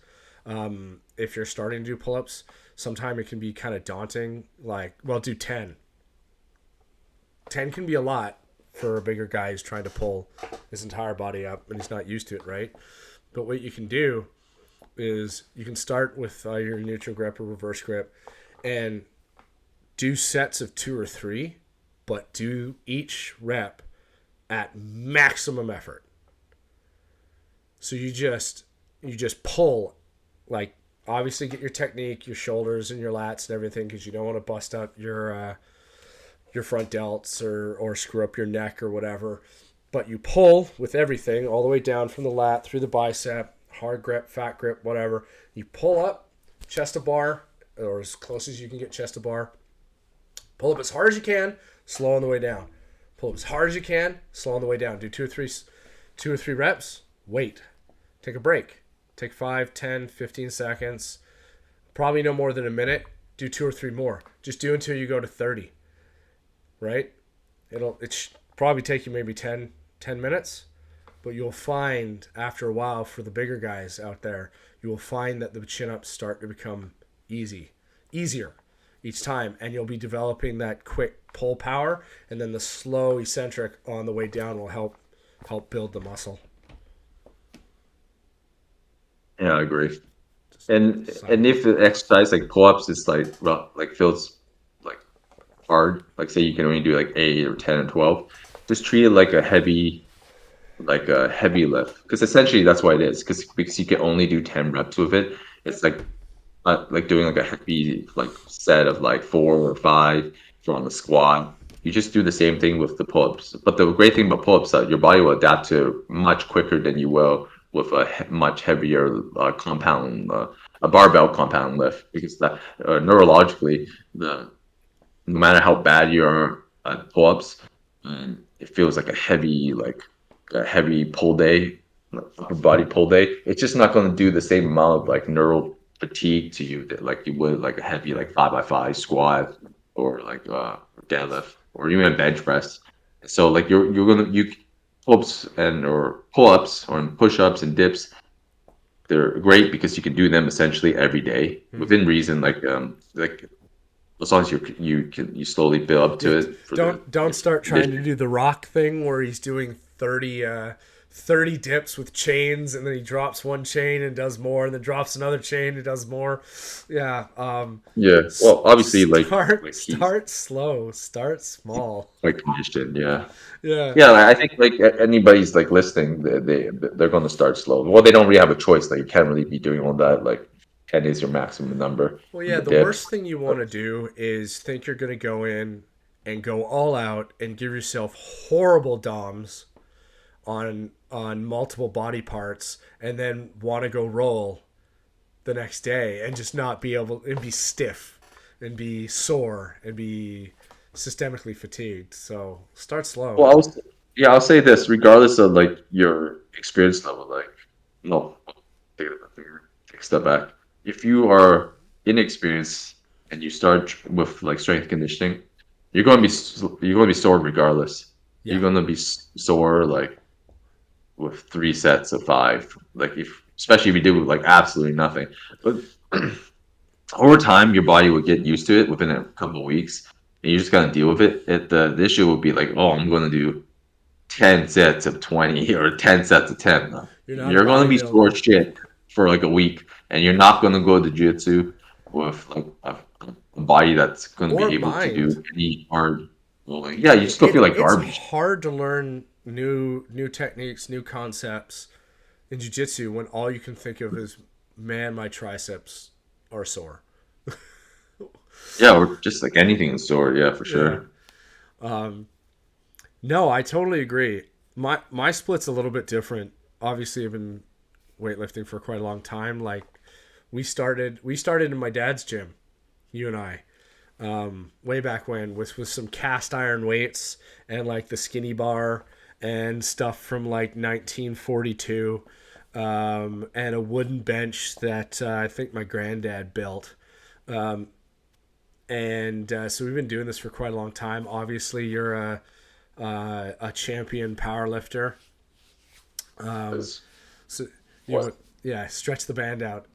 If you're starting to do pull ups, sometimes it can be kind of daunting. Like, well, do 10. 10 can be a lot for a bigger guy who's trying to pull his entire body up and he's not used to it, right? But what you can do is you can start with your neutral grip or reverse grip and do sets of 2 or 3, but do each rep at maximum effort. So you just pull, like, obviously get your technique, your shoulders and your lats and everything, because you don't want to bust up your front delts or screw up your neck or whatever. But you pull with everything all the way down from the lat through the bicep, hard grip, fat grip, whatever. You pull up, chest to bar, or as close as you can get chest to bar. Pull up as hard as you can, slow on the way down. Pull up as hard as you can, slow on the way down. Do two or three reps, wait. Take a break. Take 5, 10, 15 seconds. Probably no more than a minute. Do 2 or 3 more. Just do until you go to 30. Right? It probably take you maybe 10 minutes, but you'll find after a while, for the bigger guys out there, you will find that the chin-ups start to become easier. each time, and you'll be developing that quick pull power, and then the slow eccentric on the way down will help build the muscle. Yeah, I agree. Just And side if note. the exercise like pull-ups is like well, like feels like hard, like say you can only do like 8 or 10 or 12, just treat it like a heavy lift because essentially that's what it is because you can only do 10 reps with it. It's like doing like a heavy like set of like 4 or 5 on the squat. You just do the same thing with the pull-ups. But the great thing about pull-ups that your body will adapt to much quicker than you will with a much heavier compound, a barbell compound lift because that neurologically, the no matter how bad you are at pull-ups, it feels like a heavy pull day, like upper body pull day. It's just not going to do the same amount of like neural fatigue to you that like you would like a heavy like 5x5 squat or like deadlift or even a bench press. So like you're gonna you pull-ups and or pull-ups or push-ups and dips, they're great because you can do them essentially every day Mm-hmm. within reason like as long as you slowly build up Yeah, to it for the don't start trying to conditioning. do the rock thing where he's doing 30 dips with chains, and then he drops one chain and does more, and then drops another chain and does more. Yeah. Yeah. Well, obviously, Start like he's start slow. Start small. quite conditioned. Yeah. Yeah. Yeah. Like, I think like anybody's like listening, they're going to start slow. Well, they don't really have a choice. Like you can't really be doing all that. Like 10 is your maximum number Well, on yeah, the the dips. worst thing you want to do is think you're going to go in and go all out and give yourself horrible DOMs on multiple body parts, and then want to go roll the next day and just not be able and be stiff and be sore and be systemically fatigued. So start slow. Well, yeah, I'll say this, regardless of like your experience level, like no, take a step back. If you are inexperienced and you start with like strength conditioning, you're going to be sore regardless. Yeah. You're going to be sore like with 3 sets of 5. Like if especially if you do like absolutely nothing, but over time your body will get used to it within a couple of weeks, and you just got to deal with it. The issue would be like, oh, I'm going to do 10 sets of 20 or 10 sets of 10. You're not a You're going to be sore bodybuilder shit for like a week, and you're not going to go to jiu-jitsu with like a body that's going to or be able to mind. do any hard rolling. Yeah, you just going to feel like It's garbage. hard to learn new techniques, new concepts in jiu-jitsu when all you can think of is, man, my triceps are sore. Yeah, or just like anything in sore. Yeah, for Yeah. sure. No, I totally agree. My split's a little bit different. Obviously, I've been weightlifting for quite a long time. Like we started in my dad's gym, you and I, way back when, with some cast iron weights and like the skinny bar and stuff from like 1942, and a wooden bench that I think my granddad built. And so we've been doing this for quite a long time. Obviously, you're a champion power lifter. Because So what? yeah, stretch the band out.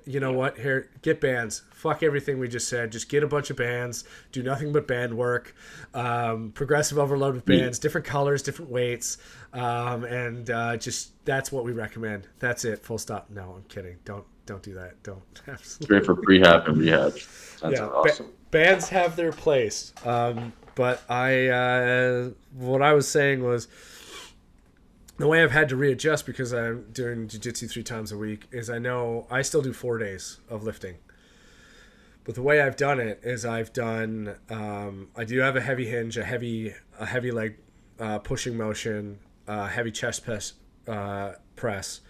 You know what? Here, get bands. Fuck everything we just said. Just get a bunch of bands. Do nothing but band work. Progressive overload with Eat. bands, different colors, different weights, and just that's what we recommend. That's it. Full stop. No, I'm kidding. Don't do that. Don't Straight absolutely. for prehab and rehab. That Yeah, sounds awesome. bands have their place. But what I was saying was, the way I've had to readjust because I'm doing jiu-jitsu 3 times a week is I know I still do 4 days of lifting. But the way I've done it is I do have a heavy hinge, a heavy leg pushing motion, heavy chest press.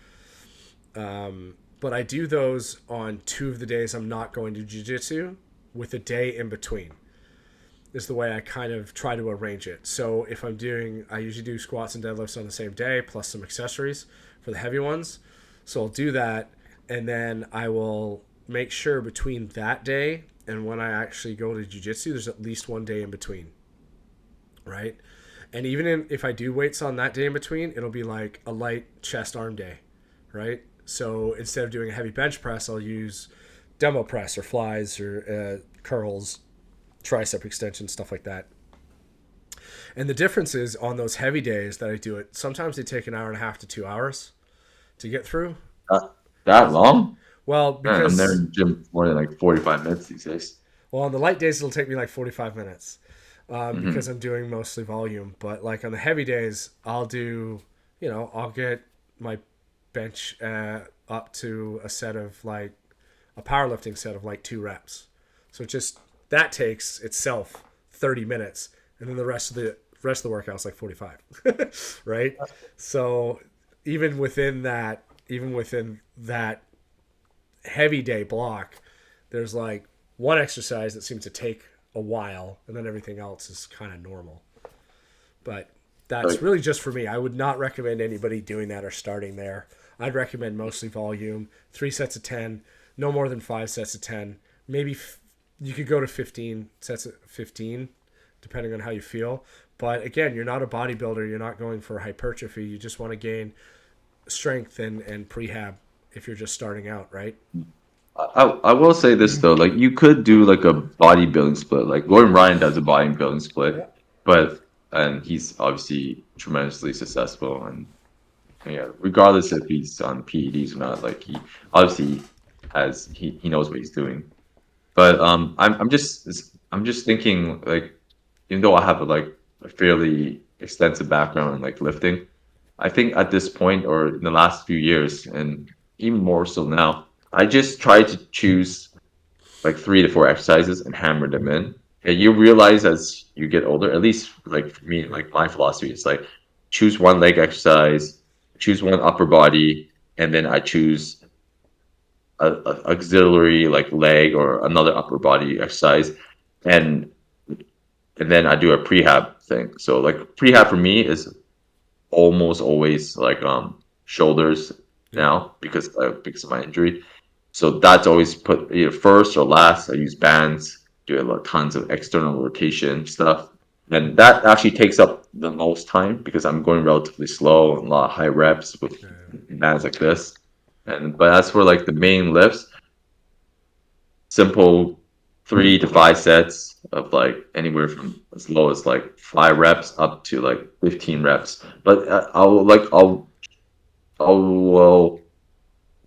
But I do those on 2 of the days I'm not going to jiu-jitsu, with a day in between is the way I kind of try to arrange it. So if I usually do squats and deadlifts on the same day, plus some accessories for the heavy ones. So I'll do that, and then I will make sure between that day and when I actually go to jiu-jitsu, there's at least one day in between, right? And if I do weights on that day in between, it'll be like a light chest arm day, right? So instead of doing a heavy bench press, I'll use dumbbell press or flies or curls, tricep extensions, stuff like that. And the difference is on those heavy days that I do it, sometimes they take an hour and a half to 2 hours to get through. That long? Well, Man, I'm there because in the gym more than like 45 minutes these days. well, on the light days it'll take me like 45 minutes Hmm. because I'm doing mostly volume. But like on the heavy days, I'll do, I'll get my bench up to a set of like a powerlifting set of like 2 reps. So just that takes itself 30 minutes, and then the rest of the workout's like 45, right? So even within that heavy day block, there's like one exercise that seems to take a while, and then everything else is kind of normal. But that's Like, really just for me. I would not recommend anybody doing that or starting there. I'd recommend mostly volume, 3 sets of 10, no more than 5 sets of 10. Maybe you could go to 15 sets of 15, depending on how you feel. But again, you're not a bodybuilder. You're not going for hypertrophy. You just want to gain strength and prehab if you're just starting out, right? I will say this though, like you could do like a bodybuilding split. Like Gordon Ryan does a bodybuilding Yeah. split, but and he's obviously tremendously successful. And yeah, regardless if he's on PEDs or not, like he obviously he knows what he's doing. But I'm just thinking like even though I have like a fairly extensive background in like lifting, I think at this point or in the last few years and even more so now, I just try to choose like 3 to 4 exercises and hammer them in. And you realize as you get older, at least like for me, like my philosophy is like choose one leg exercise, choose one upper body, and then I choose a auxiliary like leg or another upper body exercise, and and then I do a prehab thing. So like prehab for me is almost always like shoulders Yeah. now because of my injury. So that's always put either first or last. I use bands, do a lot tons of external rotation stuff. And that actually takes up the most time because I'm going relatively slow and a lot of high reps with Yeah. bands like this. And but as for like the main lifts, simple 3 to 5 sets of like anywhere from as low as like 5 reps up to like 15 reps. But I'll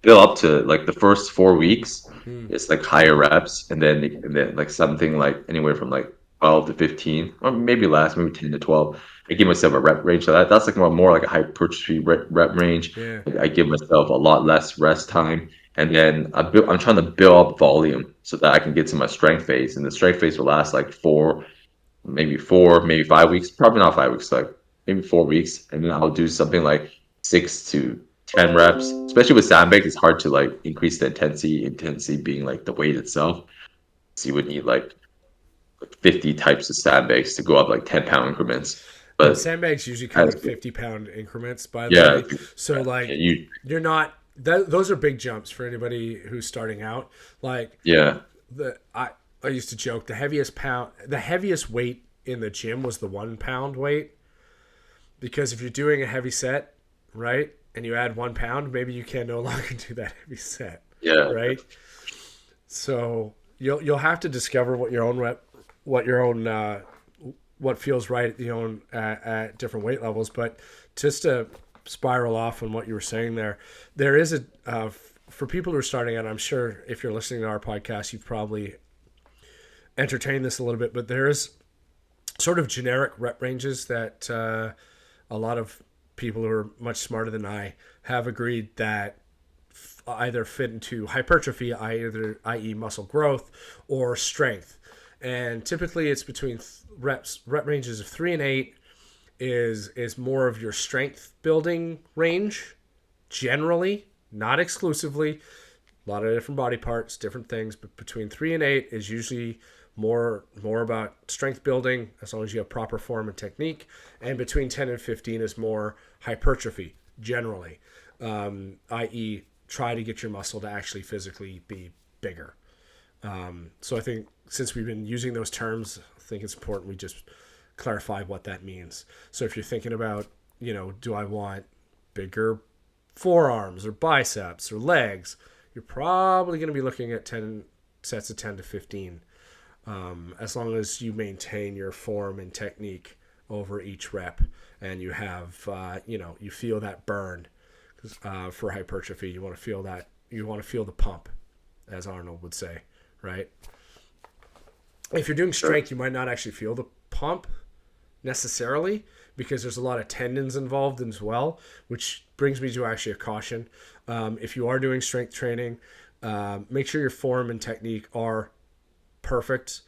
build up to like the first 4 weeks. Hmm. It's like higher reps, and then like something like anywhere from like 12 to 15, or maybe less, maybe 10 to 12. I give myself a rep range. So that's like more like a hypertrophy rep range. Yeah. I give myself a lot less rest time, and then I'm trying to build up volume so that I can get to my strength phase, and the strength phase will last like 4, maybe 5 weeks. Probably not 5 weeks, like maybe 4 weeks, and then I'll do something like 6 to 10 reps. Especially with sandbags, it's hard to like increase the intensity. Intensity being like the weight itself. So you would need like 50 types of sandbags to go up like 10 pound increments. And But sandbags usually come as in 50-pound increments, by the yeah, way. So yeah, like you you're not those are big jumps for anybody who's starting out. Like yeah the I used to joke the heaviest weight in the gym was the 1 pound weight, because if you're doing a heavy set, right, and you add 1 pound, maybe you can no longer do that heavy set, yeah. right? So you'll have to discover what your own what feels right at at different weight levels. But just to spiral off on what you were saying there is a for people who are starting out. I'm sure if you're listening to our podcast, you've probably entertained this a little bit, but there is sort of generic rep ranges that a lot of people who are much smarter than I have agreed that either fit into hypertrophy, i.e. muscle growth, or strength. And typically it's between rep ranges of 3 and 8 is more of your strength building range, generally, not exclusively. A lot of different body parts, different things, but between 3 and 8 is usually more about strength building, as long as you have proper form and technique. And between 10 and 15 is more hypertrophy, generally, i.e. try to get your muscle to actually physically be bigger. So I think since we've been using those terms, I think it's important we just clarify what that means. So if you're thinking about, do I want bigger forearms or biceps or legs? you're probably going to be looking at 10 sets of 10 to 15, as long as you maintain your form and technique over each rep, and you have, you feel that burn. For hypertrophy, you want to feel that. You want to feel the pump, as Arnold would say, right? If you're doing strength, you might not actually feel the pump necessarily because there's a lot of tendons involved as well, which brings me to actually a caution. If you are doing strength training, make sure your form and technique are perfect,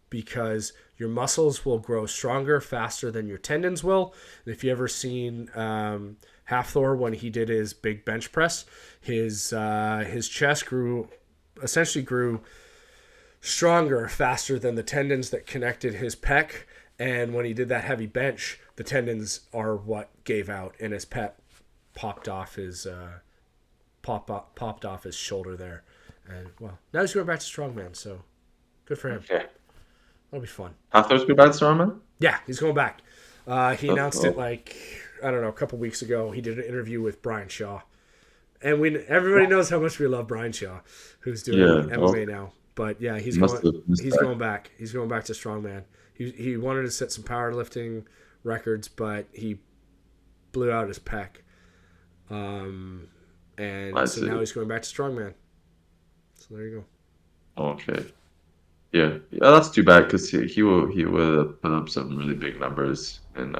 because your muscles will grow stronger faster than your tendons will. And if you ever seen Halfthor when he did his big bench press, his chest essentially grew stronger faster than the tendons that connected his pec. And when he did that heavy bench, the tendons are what gave out, and his pec popped off his shoulder there. And well, now he's going back to strongman, so good for him. Okay. That'll be fun. Halfthor's good bad strongman? Yeah, he's going back. He announced it Oh. I don't know, a couple weeks ago. He did an interview with Brian Shaw, and everybody knows how much we love Brian Shaw, who's doing MMA now. But yeah, he's going back. He's going back to strongman. He wanted to set some powerlifting records, but he blew out his pec. And so now he's going back to strongman. So there you go. Okay. Yeah, that's too bad because he will put up some really big numbers in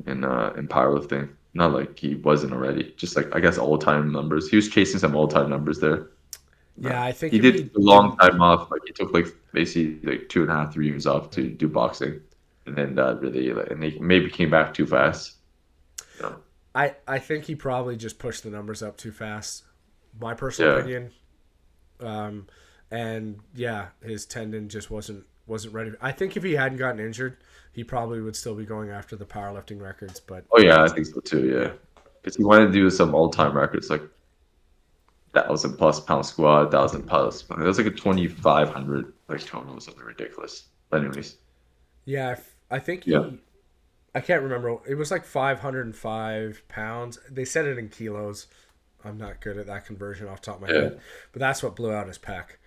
powerlifting. Not like he wasn't already, just like I guess all-time numbers. He was chasing some all-time numbers there. Yeah, I think he did a long time off. Like he took like basically like 2.5, 3 years off to do boxing, and then and he maybe came back too fast. Yeah. I think he probably just pushed the numbers up too fast. My personal opinion. And yeah, his tendon just wasn't ready. I think if he hadn't gotten injured, he probably would still be going after the powerlifting records. But I think so too. Yeah, because he wanted to do some all-time records like 1,000+ pound squat, 1,000+. It was like a 2,500 like total, something ridiculous. But anyways. Yeah, I think I can't remember. It was like 505 pounds. They said it in kilos. I'm not good at that conversion off the top of my head, but that's what blew out his pec.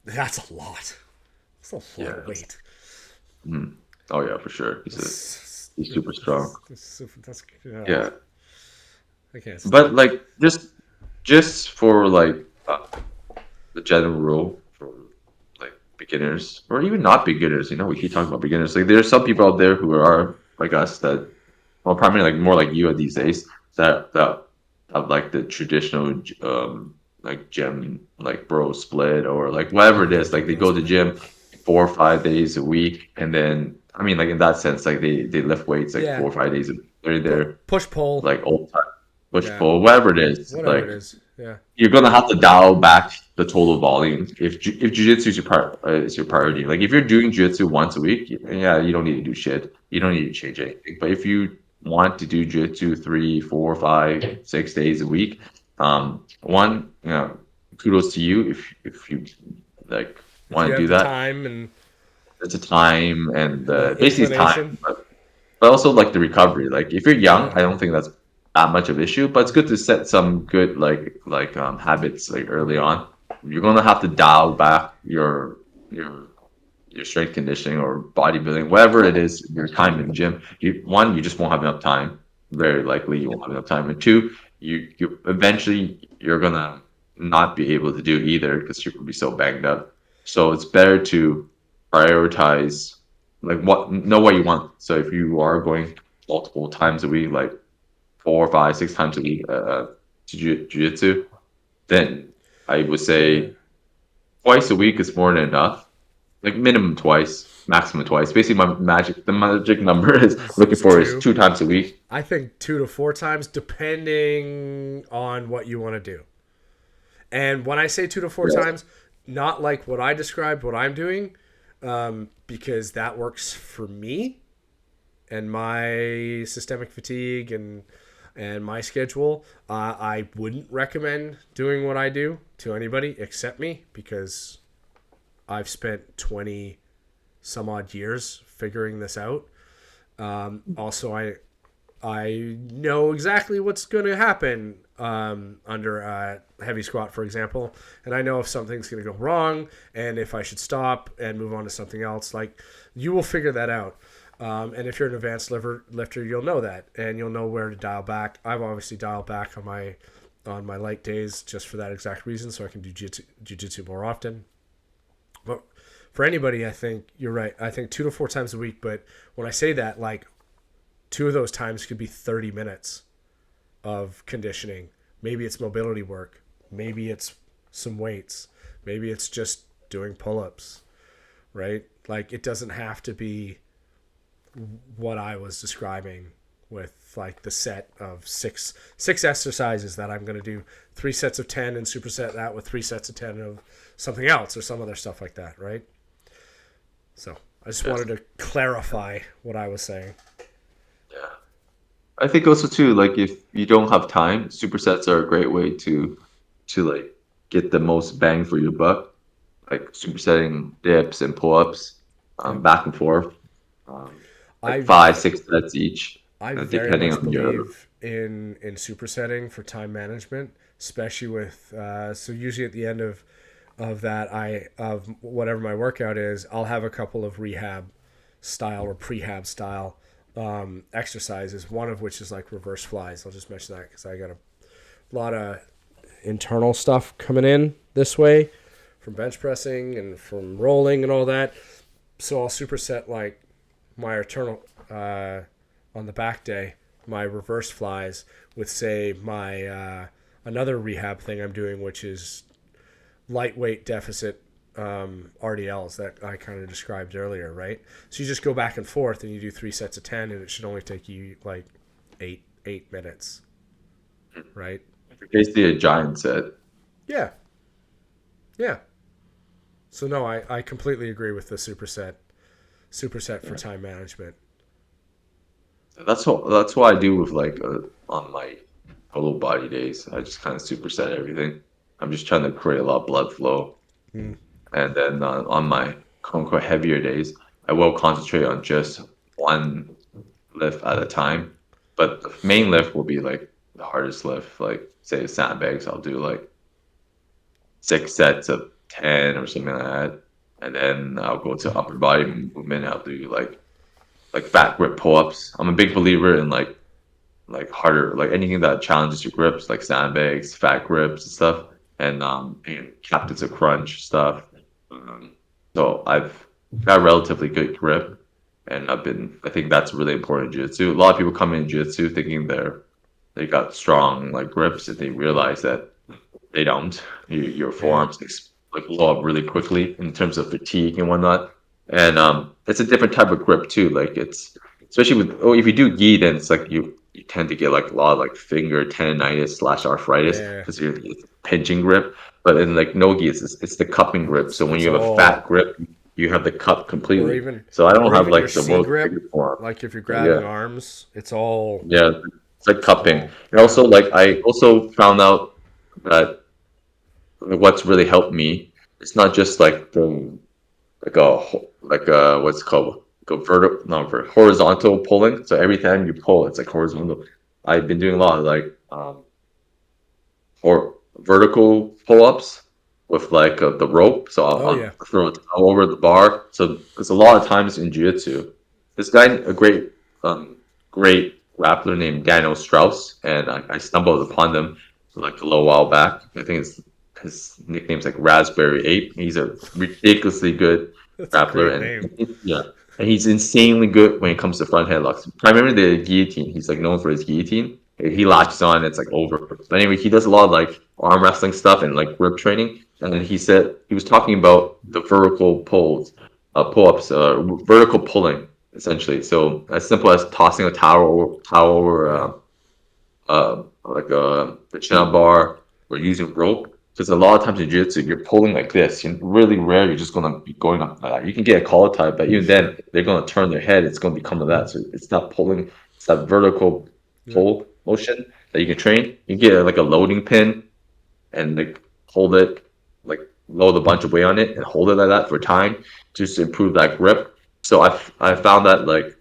That's a lot. That's a lot of weight. Oh yeah, for sure. He's super strong. Yeah. Okay. But like just for like the general rule for like beginners or even not beginners, we keep talking about beginners. Like there's some people out there who are like us that, well, primarily like more like you these days that have like the traditional like gym like bro split or like whatever it is. Like they go to gym 4 or 5 days a week, and then I mean like in that sense like they lift weights like 4 or 5 days a week. They're there push pull like old time. Push pull, whatever it is. Whatever it is. Yeah. You're gonna have to dial back the total volume if jiu-jitsu is your priority. Like if you're doing jiu-jitsu once a week, yeah, you don't need to do shit. You don't need to change anything. But if you want to do jiu-jitsu 3, 4, 5, 6 days a week, one, kudos to you if you like want to do that. Time and it's a time and basically it's time, but also like the recovery. Like if you're young, I don't think that's that much of an issue, but it's good to set some good habits like early on. You're gonna have to dial back your strength conditioning or bodybuilding, whatever it is, your time in the gym. You just won't have enough time. Very likely you won't have enough time. And two, you eventually you're gonna not be able to do either because you're gonna be so banged up. So it's better to prioritize know what you want. So if you are going multiple times a week, like 4, 5, 6 times a week to jiu-jitsu, then I would say twice a week is more than enough. Like minimum twice, maximum twice. Basically, the magic number is looking for is 2 times a week. I think 2 to 4 times, depending on what you want to do. And when I say 2 to 4 times, not like what I described, what I'm doing, because that works for me and my systemic fatigue and my schedule. I wouldn't recommend doing what I do to anybody except me because I've spent 20 some odd years figuring this out. Also, I know exactly what's going to happen under a heavy squat, for example, and I know if something's going to go wrong and if I should stop and move on to something else. Like, you will figure that out. And if you're an advanced lifter, you'll know that, and you'll know where to dial back. I've obviously dialed back on my light days just for that exact reason, so I can do jiu-jitsu more often. But for anybody, I think you're right. I think 2 to 4 times a week. But when I say that, like, 2 of those times could be 30 minutes of conditioning. Maybe it's mobility work. Maybe it's some weights. Maybe it's just doing pull-ups, right? Like, it doesn't have to be what I was describing with like the set of six exercises that I'm going to do 3 sets of 10 and superset that with 3 sets of 10 of something else or some other stuff like that, right? So I just Yes. wanted to clarify what I was saying. Yeah. I think also too, like if you don't have time, supersets are a great way to like get the most bang for your buck. Like supersetting dips and pull-ups, Yep. back and forth, like I five, 6 sets each, I very depending much on your. believe in supersetting for time management, especially with so usually at the end of that I of whatever my workout is, I'll have a couple of rehab style or prehab style exercises. One of which is like reverse flies. I'll just mention that because I got a lot of internal stuff coming in this way from bench pressing and from rolling and all that. So I'll superset like my internal on the back day, my reverse flies with say my another rehab thing I'm doing, which is lightweight deficit RDLs that I kind of described earlier, right? So you just go back and forth and you do 3 sets of 10, and it should only take you like 8 minutes, right? Basically a giant set. Yeah, yeah. So no, I completely agree with the superset for Yeah. time management. That's what I do with like on my total body days. I just kind of superset everything. I'm just trying to create a lot of blood flow. Mm. And then on my quote unquote heavier days, I will concentrate on just one lift at a time. But the main lift will be like the hardest lift, like say sandbags. I'll do like 6 sets of 10 or something like that. And then I'll go to upper body movement. I'll do like back grip pull-ups. I'm a big believer in like harder, like anything that challenges your grips, like sandbags, fat grips and stuff, and captain's a crunch stuff. Um, so I've got relatively good grip, and I think that's really important in jiu-jitsu. A lot of people come in jiu-jitsu thinking they got strong like grips, and they realize that they don't. Your Yeah. forearms like blow up really quickly in terms of fatigue and whatnot. And it's a different type of grip too. Like it's especially with if you do gi, then it's like you tend to get like a lot of like finger tendonitis slash arthritis Yeah. because you're it's pinching grip. But in like no gi, it's the cupping grip. So when It's you have a fat all grip, you have the cup or completely. even So I don't or have even your like the C world's grip, biggest forearm. like if you're So yeah, grabbing arms, it's all yeah, it's like cupping. And yeah. also like I also found out that what's really helped me, it's not just like the like a what's it called like a vertical no horizontal pulling. So every time you pull, it's like horizontal. I've been doing a lot of like or vertical pull-ups with like the rope. So Oh yeah. I'll throw it over the bar. So there's a lot of times in jiu-jitsu. This guy, a um, great grappler named Daniel Strauss, and I stumbled upon them like a little while back. I think his nickname's like Raspberry Ape. He's a ridiculously good That's a grappler, great and name. yeah, and he's insanely good when it comes to front headlocks. Primarily the guillotine. He's like known for his guillotine. He latches on, it's like over. But anyway, he does a lot of like arm wrestling stuff and like grip training. And then he said he was talking about the vertical pulls, pull-ups, vertical pulling essentially. So as simple as tossing a towel over Yeah. like the chin-up bar or using rope. Because a lot of times in jiu-jitsu, you're pulling like this. You're really rare. You're just gonna be going up like that. You can get a collar tie, but even then, Sure. they're gonna turn their head. It's gonna become of that. So it's not pulling. It's that vertical Yep. pull motion that you can train. You can get like a loading pin and like hold it, like load a bunch of weight on it and hold it like that for time, just to improve that grip. So I found that like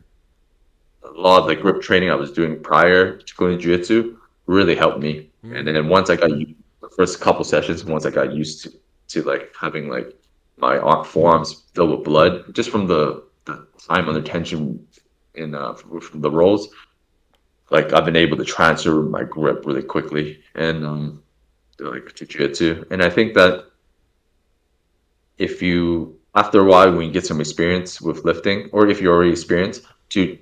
a lot of the grip training I was doing prior to going to jiu-jitsu really helped me. And Mm. then once I got the first couple sessions, once I got used to like having like my forearms filled with blood just from the time under tension in from the rolls, like I've been able to transfer my grip really quickly and like to jiu-jitsu. And I think that if you after a while when you get some experience with lifting, or if you're already experienced, to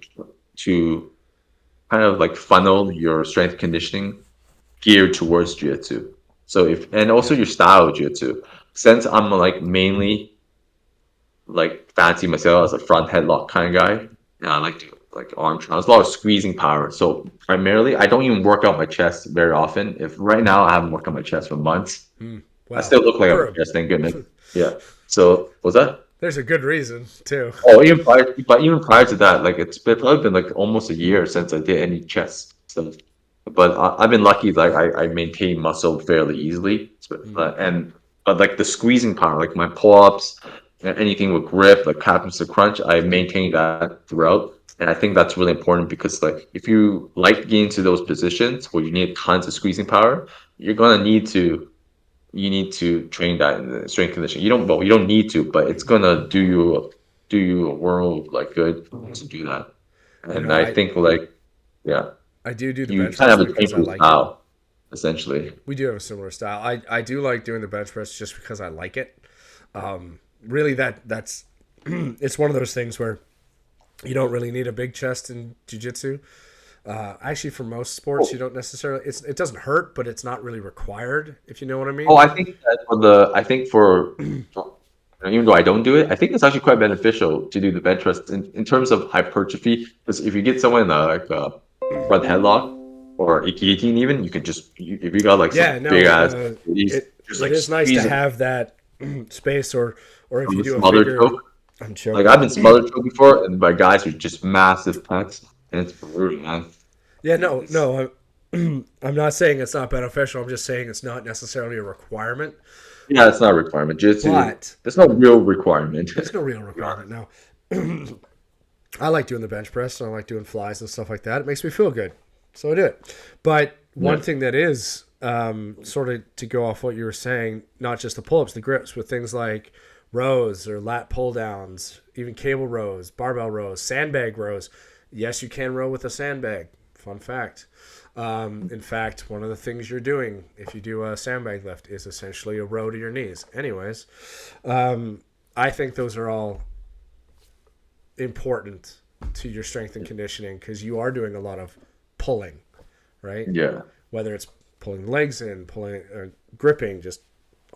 kind of like funnel your strength conditioning geared towards jiu-jitsu. So if and also Yeah. your style of jiu-jitsu. Since I'm like mainly like fancy myself as a front headlock kind of guy, and I like to like arm triangles, a lot of squeezing power. So primarily, I don't even work out my chest very often. If right now I haven't worked on my chest for months, Mm. I Well, still look like I'm for a chest. Thank goodness. Yeah. So what's that? there's a good reason too. Oh, even prior to that, like probably been like almost a year since I did any chest stuff. But I've been lucky, like I maintain muscle fairly easily, Mm. and but like the squeezing power, like my pull-ups, anything with grip, like captain's to crunch, I maintain that throughout, and I think that's really important because like if you like getting into those positions where you need tons of squeezing power, you're gonna need to you need to train that in the strength conditioning. You don't need to, but it's gonna do you a world of like good to do that. You And know, I I think like yeah, I do the you bench kind press of have a because I changeable like it. style, essentially. We do have a similar style. I do like doing the bench press just because I like it. Really, that's it's one of those things where you don't really need a big chest in jiu-jitsu. Actually, for most sports, you Oh, don't necessarily. It doesn't hurt, but it's not really required. If you know what I oh, mean. I think that I think even though I don't do it, I think it's actually quite beneficial to do the bench press in terms of hypertrophy. Because if you get someone in like a front headlock or a guillotine, even you can if you got like Yeah, some big no. ass, you just It like is nice to squeeze them have that space, or if from you the do a smothered figure. choke. I'm Like I've choking. been smothered choke before, and by guys with just massive pecs, and it's brutal, man. Yeah, no, It's, no. I'm not saying it's not beneficial. I'm just saying it's not necessarily a requirement. yeah, it's not a requirement. Jiu-jitsu, But there's no real requirement. there's no real requirement now. I like doing the bench press and I like doing flies and stuff like that. It makes me feel good, so I do it. But one Yeah, thing that is sort of to go off what you were saying, not just the pull-ups, the grips, with things like rows or lat pull downs, even cable rows, barbell rows, sandbag rows. Yes, you can row with a sandbag. Fun fact. In fact, one of the things you're doing if you do a sandbag lift is essentially a row to your knees. Anyways, I think those are all important to your strength and conditioning because you are doing a lot of pulling, right? yeah, Whether it's pulling legs in, pulling, gripping, just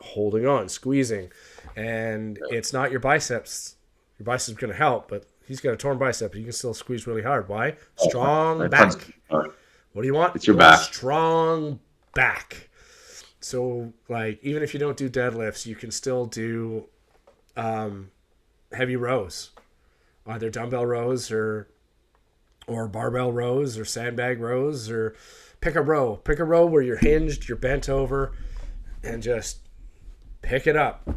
holding on, squeezing, and it's not your biceps. Your biceps going to help, but he's got a torn bicep. You can still squeeze really hard. Why? oh, Strong my punch. back. What do you want? It's You your want a back. strong back. So, like, even if you don't do deadlifts, you can still do heavy rows, either dumbbell rows or barbell rows or sandbag rows or pick a row. Pick a row where you're hinged, you're bent over, and just pick it up.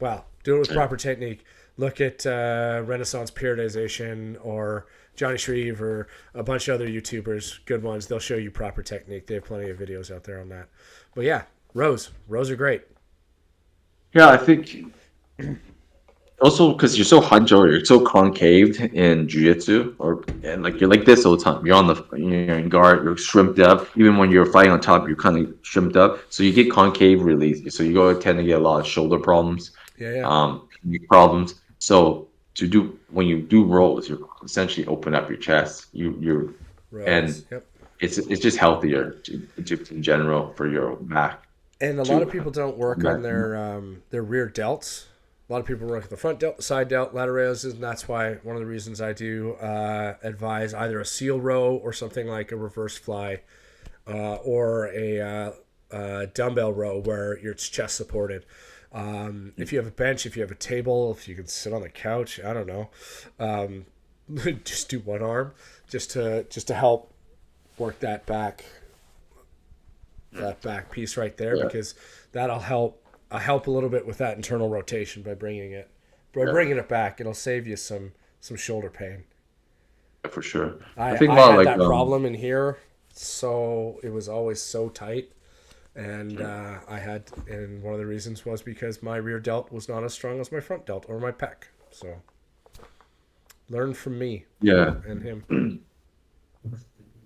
Well, do it with proper technique. Look at Renaissance Periodization or Johnny Shreve or a bunch of other YouTubers, good ones. They'll show you proper technique. They have plenty of videos out there on that. But yeah, rows. Rows are great. Yeah, I think also because you're so hunched over, you're so concaved in jiu-jitsu, or and like you're like this all the time. You're in guard, you're shrimped up. Even when you're fighting on top, you're kind of shrimped up. So you get concave really easy. So you go tend to get a lot of shoulder problems, Yeah, yeah. knee problems. So to do when you do rolls, you essentially open up your chest. And Rows. Yep. it's just healthier in general for your back And a lot of to people don't work on back. their rear delts. A lot of people work the front delt, side delt, laterals, and that's why one of the reasons I do advise either a seal row or something like a reverse fly, or a dumbbell row where it's chest supported. If you have a bench, if you have a table, if you can sit on the couch, I don't know, um, just do one arm just to help work that back piece right there Yeah, because that'll help. I'll help a little bit with that internal rotation by yeah. bringing it back. It'll save you some shoulder pain. for sure. I I think I about had like that problem in here, so it was always so tight, and and one of the reasons was because my rear delt was not as strong as my front delt or my pec. So learn from me yeah. and him.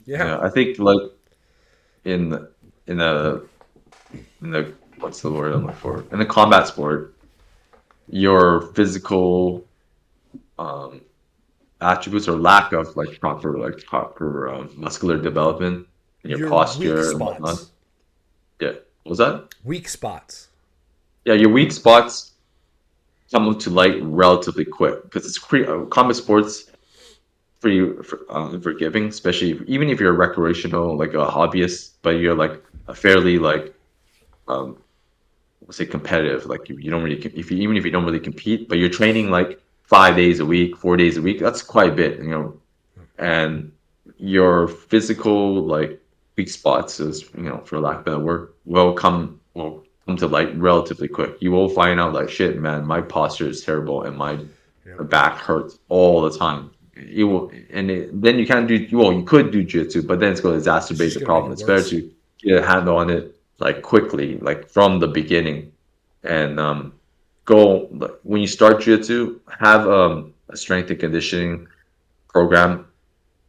Yeah, Yeah, I think like in in the in the what's the word I'm looking for? In the combat sport, your physical um attributes or lack of proper muscular development and your your weak posture and whatnot. spots. Yeah. What was that? Weak spots. Yeah, your weak spots come to light relatively quick because it's pretty combat sports forgiving, especially even if you're a recreational like a hobbyist, but you're like a fairly like um let's say competitive. Like you don't really if you even if you don't really compete, but you're training like 5 days a week, 4 days a week. That's quite a bit, and your physical like weak spots is for lack of better word will come to light relatively quick. You will find out like shit, man, my posture is terrible and my Yep. back hurts all the time. You will, and then you can't do well. You could do jiu-jitsu, but then it's going to It's exacerbate just the gonna make problem. it It's better worse. to get a handle on it like quickly, like from the beginning, and go like, when you start jiu-jitsu, have a strength and conditioning program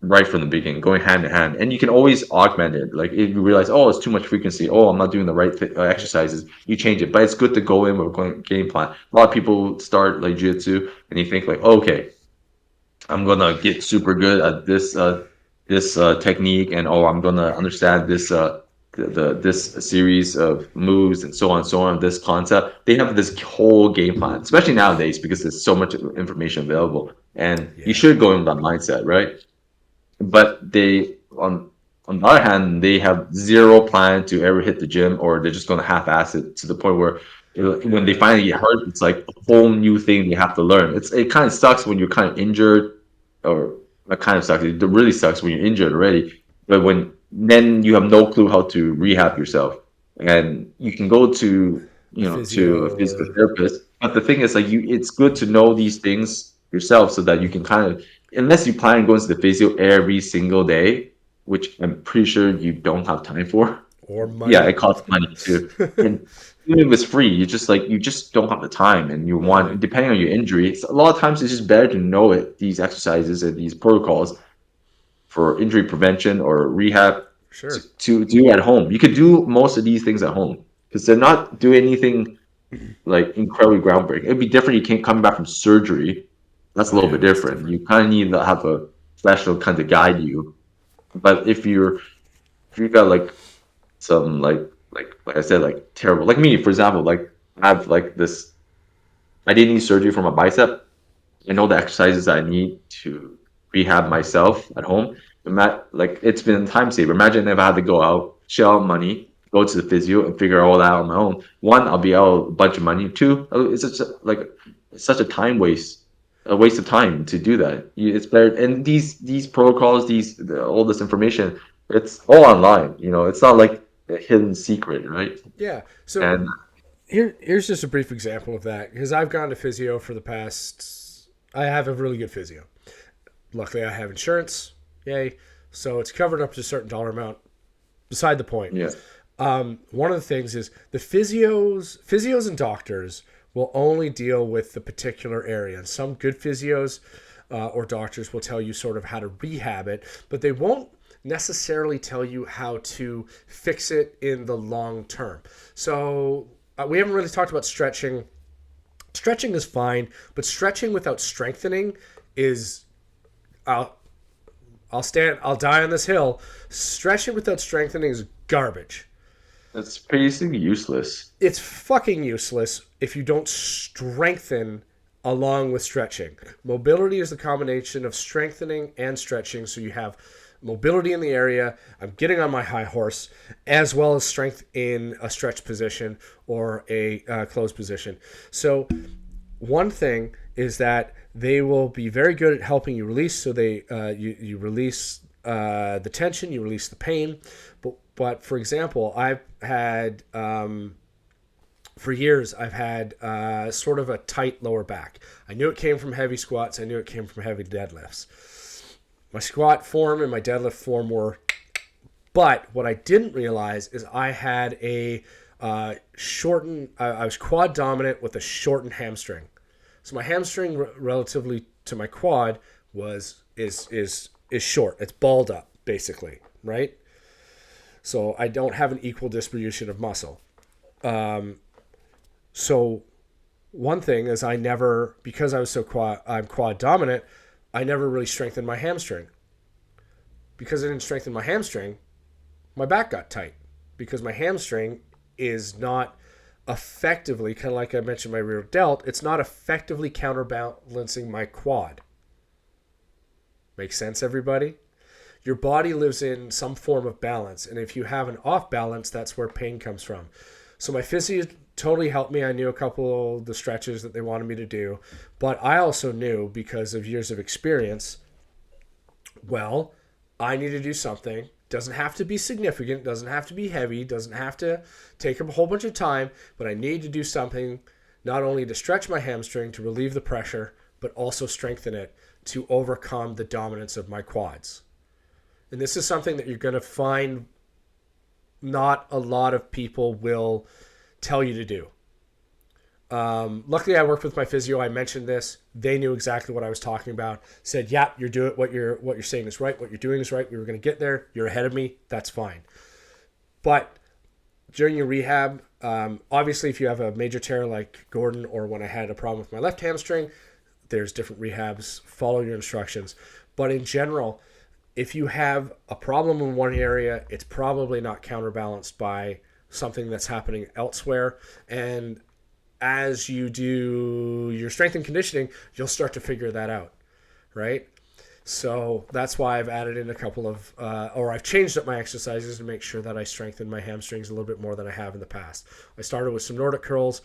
right from the beginning, going hand in hand, and you can always augment it. Like if you realize, oh, it's too much frequency. Oh, I'm not doing the right Yep. exercises. You change it, but it's good to go in with a game plan. A lot of people start like jiu-jitsu and you think like, okay, I'm gonna get super good at this technique, and oh, I'm gonna understand this series of moves and so on and so on. This concept, they have this whole game plan, especially nowadays because there's so much information available, and you Yeah. should go in with that mindset, right? But they on the other hand, they have zero plan to ever hit the gym, or they're just gonna half-ass it to the point where when they Yeah. finally get hurt, it's like a whole new thing they have to learn. It kind of sucks when you're kind of injured, or not kind of sucks. It really sucks when you're injured already. But when then you have no clue how to rehab yourself, and you can go to A to a physio physical or therapist. But the thing is, like it's good to know these things yourself so that you can kind of unless you plan on going to the physio every single day, which I'm pretty sure you don't have time for. Yeah, money. it costs money too. And even if it's free, you just don't have the time and you Really? want depending on your injury, a lot of times it's just better to know these exercises and these protocols for injury prevention or rehab Sure. to do at home. You could do most of these things at home because they're not doing anything like incredibly groundbreaking. It'd be different. You can't come back from surgery. That's a Oh little yeah, bit that's different. different. You kind of need to have a professional kind of guide you. But if you got like some like I said like terrible like me for example like I have like this I didn't need surgery for my bicep. I know the exercises I need to rehab myself at home. Like it's been a time saver. Imagine if I had to go out, shell out money, go to the physio, and figure all that out on my own. One, I'll be out a bunch of money. Two, it's such it's such a time waste, a waste of time to do that. It's better. And these protocols, all this information, it's all online. It's not like a hidden secret, right? Yeah. So And here's just a brief example of that because I've gone to physio for the past. I have a really good physio. Luckily, I have insurance. Yay! So it's covered up to a certain dollar amount. Beside the point. yeah, One of the things is the physios and doctors will only deal with the particular area. And some good physios or doctors will tell you sort of how to rehab it, but they won't necessarily tell you how to fix it in the long term. So we haven't really talked about stretching. Stretching is fine, but stretching without strengthening is I'll I'll die on this hill. Stretching without strengthening is garbage. it's basically useless. It's fucking useless if you don't strengthen along with stretching. Mobility is the combination of strengthening and stretching, so you have mobility in the area. I'm getting on my high horse, as well as strength in a stretch position or a closed position. So one thing is that they will be very good at helping you release. So you release the tension, you release the pain. But for example, I've had for years I've had sort of a tight lower back. I knew it came from heavy squats. I knew it came from heavy deadlifts. My squat form and my deadlift form were, but what I didn't realize is I had a shortened. I was quad dominant with a shortened hamstring. So my hamstring relatively to my quad is short. It's balled up basically, right? So I don't have an equal distribution of muscle. So one thing is I never, because I was I'm quad dominant, I never really strengthened my hamstring. Because I didn't strengthen my hamstring, my back got tight. Because my hamstring is not effectively, kind of like I mentioned my rear delt, it's not effectively counterbalancing my quad. Make sense, everybody? Your body lives in some form of balance, and if you have an off balance, that's where pain comes from. So my physio totally helped me. I knew a couple of the stretches that they wanted me to do, but I also knew, because of years of experience, well, I need to do something. Doesn't have to be significant, doesn't have to be heavy, doesn't have to take a whole bunch of time, but I need to do something not only to stretch my hamstring to relieve the pressure, but also strengthen it to overcome the dominance of my quads. And this is something that you're going to find not a lot of people will tell you to do. Luckily, I worked with my physio. I mentioned this. They knew exactly what I was talking about. Said, "Yeah, you're doing what you're saying is right. What you're doing is right. We were going to get there. You're ahead of me. That's fine." But during your rehab, obviously, if you have a major tear like Gordon, or when I had a problem with my left hamstring, there's different rehabs. Follow your instructions. But in general, if you have a problem in one area, it's probably not counterbalanced by something that's happening elsewhere. And as you do your strength and conditioning, you'll start to figure that out, right? So that's why I've added in a couple of, or I've changed up my exercises to make sure that I strengthen my hamstrings a little bit more than I have in the past. I started with some Nordic curls.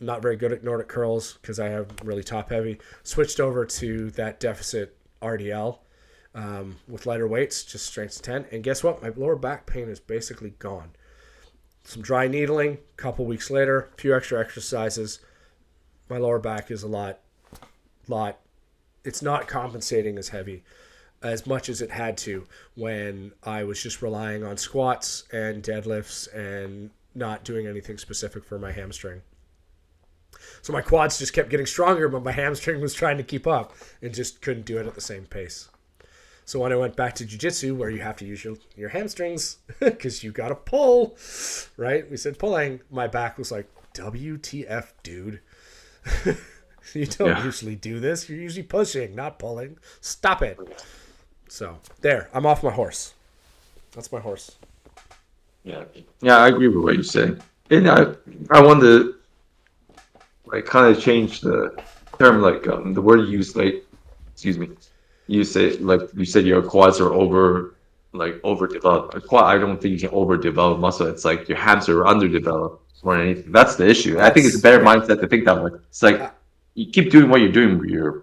Not very good at Nordic curls because I have really top heavy. Switched over to that deficit RDL with lighter weights, just strength to 10. And guess what? My lower back pain is basically gone. Some dry needling, a couple weeks later, a few extra exercises. My lower back is a lot, it's not compensating as heavy as much as it had to when I was just relying on squats and deadlifts and not doing anything specific for my hamstring. So my quads just kept getting stronger, but my hamstring was trying to keep up and just couldn't do it at the same pace. So when I went back to Jiu-Jitsu, where you have to use your hamstrings because you got to pull, right? We said pulling. My back was like, WTF, dude. You don't usually do this. You're usually pushing, not pulling. Stop it. So there, I'm off my horse. That's my horse. Yeah, I agree with what you said. And I want to like kind of change the term, like the word you use, like, excuse me. You say, like you said, your quads are overdeveloped. A quad, I don't think you can overdevelop muscle. It's like your hams are underdeveloped more than anything. That's the issue. I think it's a better mindset to think that way. It's like you keep doing what you're doing with your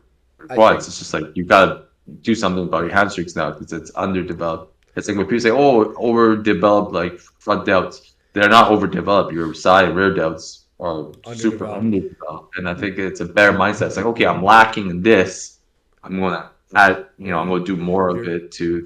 quads. It's just like you gotta do something about your hamstrings now because it's underdeveloped. It's like when people say, "Oh, overdeveloped," like front delts. They're not overdeveloped. Your side and rear delts are super underdeveloped. And I think it's a better mindset. It's like, okay, I'm lacking in this. I'm gonna add, I'm gonna do more of it to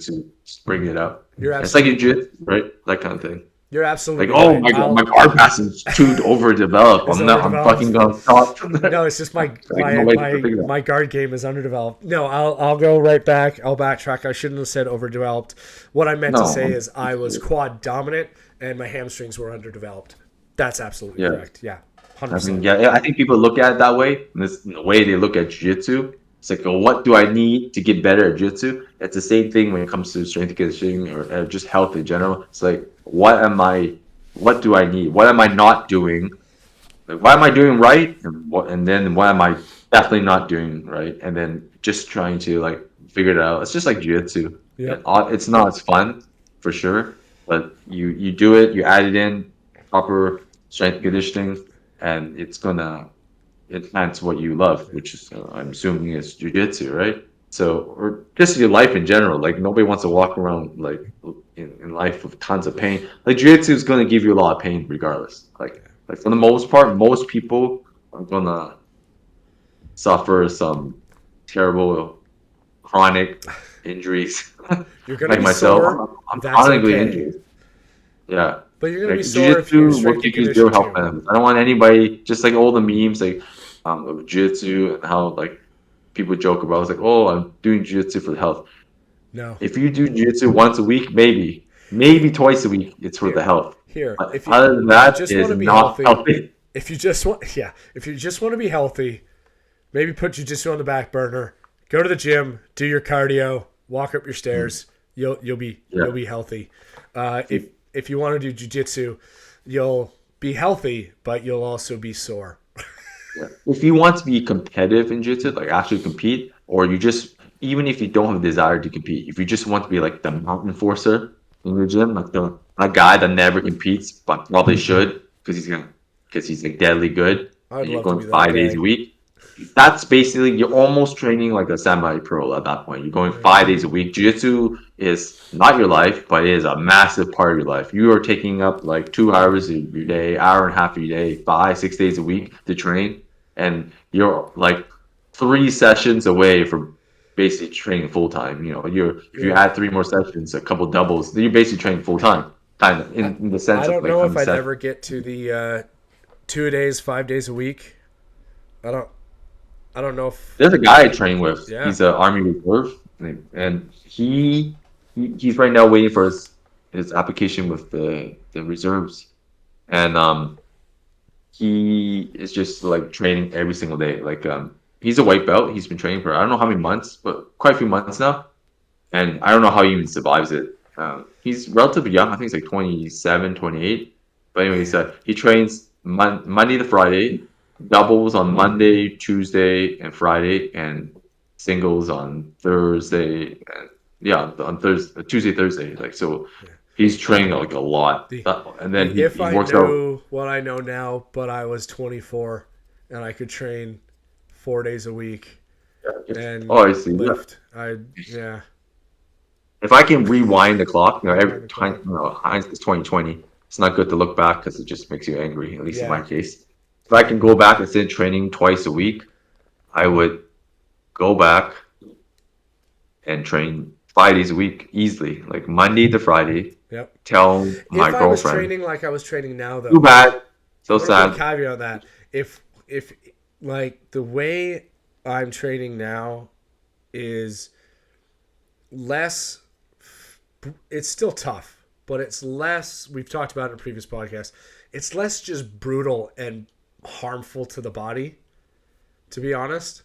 bring it up. It's like in jiu, right? That kind of thing. You're absolutely like, oh right. my god, my car pass is too overdeveloped. I'm fucking gonna stop. No, it's just my like, my guard game is underdeveloped. No, I'll go right back. I'll backtrack. I shouldn't have said overdeveloped. What I meant to say is I was quad dominant and my hamstrings were underdeveloped. That's absolutely correct. Yeah, 100%. I think people look at it that way. And this, the way they look at jiu-jitsu, it's like, oh, what do I need to get better at jiu-jitsu? It's the same thing when it comes to strength and conditioning or just health in general. It's like, what do I need? What am I not doing? Like, what am I doing right? And then what am I definitely not doing right? And then just trying to like figure it out. It's just like jiu-jitsu. Yeah. It's not as fun for sure, but you do it, you add it in, proper strength and conditioning, and it's gonna enhance what you love, which is I'm assuming is jiu-jitsu, right? So, or just your life in general. Like nobody wants to walk around like in life with tons of pain. Like jiu-jitsu is gonna give you a lot of pain regardless. Like for the most part, most people are gonna suffer some terrible chronic injuries. You're gonna Like be myself, sore. I'm That's chronically okay. injured. Yeah. But you're gonna be Like sore if you jiu-jitsu will strength and give you zero conditioning health too. benefits. I don't want anybody just like all the memes like of jiu-jitsu and how like people joke about it's like, oh, I'm doing jiu-jitsu for the health. No. If you do jiu-jitsu once a week, maybe twice a week, it's for the Here, health. here. But other than If you that, just it want is to be not healthy, healthy. if you just want, yeah, if you just want to be healthy, maybe put jujitsu on the back burner. Go to the gym, do your cardio, walk up your stairs. You'll Yeah. be healthy. If you want to do jujitsu, you'll be healthy, but you'll also be sore. Yeah. If you want to be competitive in jiu-jitsu, like actually compete, or you just even if you don't have a desire to compete, if you just want to be like the mountain forcer in your gym, like the a guy that never competes but probably should because he's like deadly good, I'd and you're love to going be that 5 days a guy. week. That's basically you're almost training like a semi-pro at that point. You're going 5 days a week. Jiu-jitsu is not your life, but it is a massive part of your life. You are taking up like 2 hours of your day, hour and a half of your day, 5, 6 days a week to train, and you're like 3 sessions away from basically training full time. You know, you're if you Yeah. add 3 more sessions, a couple doubles, then you're basically training full time, kind of in the I sense of don't like know how if many I'd sessions. ever get to the 2 days, 5 days a week. I don't. I don't know if. There's a guy I train with. Yeah. He's a Army Reserve, and he's right now waiting for his application with the reserves, and he is just like training every single day. Like he's a white belt. He's been training for I don't know how many months, but quite a few months now, and I don't know how he even survives it. He's relatively young. I think he's like 27, 28. But anyways, Man. he trains Monday to Friday, doubles on Monday, Tuesday, and Friday, and singles on Thursday. And yeah, on Thursday, Tuesday, Thursday. Like so, he's training like a lot. The And then the he, if he I works out. knew what I know now, but I was 24 and I could train 4 days a week and Oh, I see. Yeah. lift. I yeah. If I can rewind the clock, every Rewind the time, clock. hindsight's 2020. It's not good to look back because it just makes you angry. At least in my Yeah. case, if I can go back instead of training twice a week, I would go back and train 5 days a week easily, like Monday to Friday. Yep. Tell my If I was girlfriend, training like I was training now, too though, bad, so I'm gonna put a sad. caveat on that. If like the way I'm training now is less, it's still tough, but it's less. We've talked about it in a previous podcast. It's less just brutal and harmful to the body, to be honest,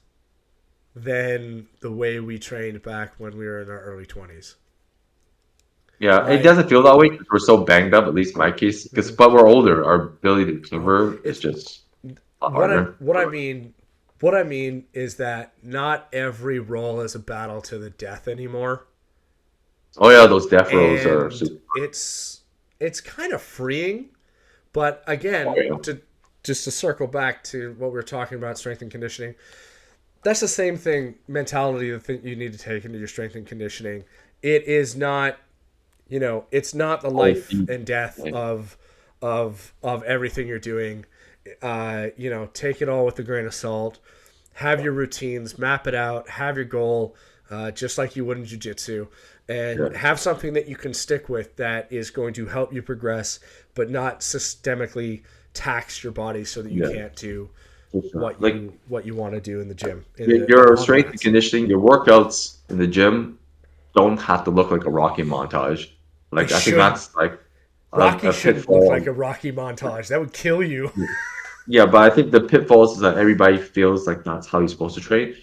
than the way we trained back when we were in our early 20s. Yeah, it Like, doesn't feel that way because we're so banged up. At least in my case, because but we're older, our ability to no, recover is it's just a lot harder. what I mean is that not every roll is a battle to the death anymore, Oh yeah, those death rows are and super. it's kind of freeing. But Oh again, yeah. to just to circle back to what we were talking about, strength and conditioning, that's the same thing mentality that you need to take into your strength and conditioning. It is not, it's not the Oh, life and death of everything you're doing. Take it all with a grain of salt. Have your routines, map it out, have your goal, just like you would in jiu-jitsu, and yeah. have something that you can stick with that is going to help you progress, but not systemically tax your body so that you Yeah, can't do for sure. what Like you want to do in the gym, your on the strength and mats. conditioning, your workouts in the gym don't have to look like a Rocky montage. They Like I think shouldn't. that's like Rocky a shouldn't look like pitfall. a Rocky montage. That would kill you. Yeah, but I think the pitfalls is that everybody feels like that's how you're supposed to train,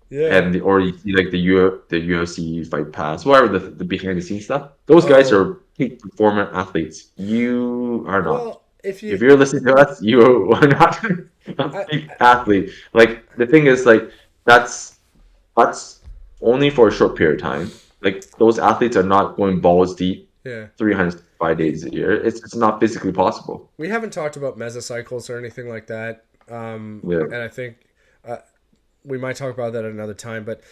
Yeah. and or you see like the UFC fight pass, whatever the behind the scenes stuff. Those guys Oh, are peak performer athletes. You are not. well, if If you, you're listening to us, you are not a I, peak athlete. Like the thing is, like that's that's only for a short period of time. Like those athletes are not going balls deep yeah, 305 we days a year. It's not physically possible. we haven't talked about mesocycles or anything like that. Yeah. And I think uh, we might talk about that at another time. But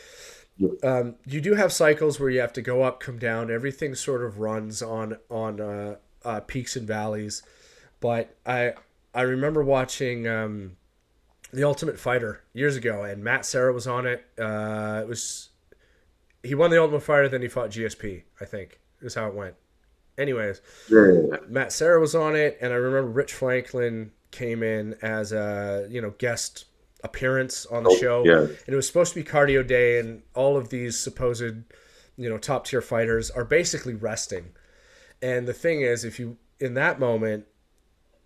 Yeah. you do have cycles where you have to go up, come down. Everything sort of runs on peaks and valleys. But I remember watching The Ultimate Fighter years ago, and Matt Serra was on it. It was He won the Ultimate Fighter, then he fought GSP, I think, is how it went. Anyways, Yeah. Matt Serra was on it, and I remember Rich Franklin came in as a guest appearance on the show, Yeah. and it was supposed to be cardio day, and all of these supposed top tier fighters are basically resting. And the thing is, if you in that moment,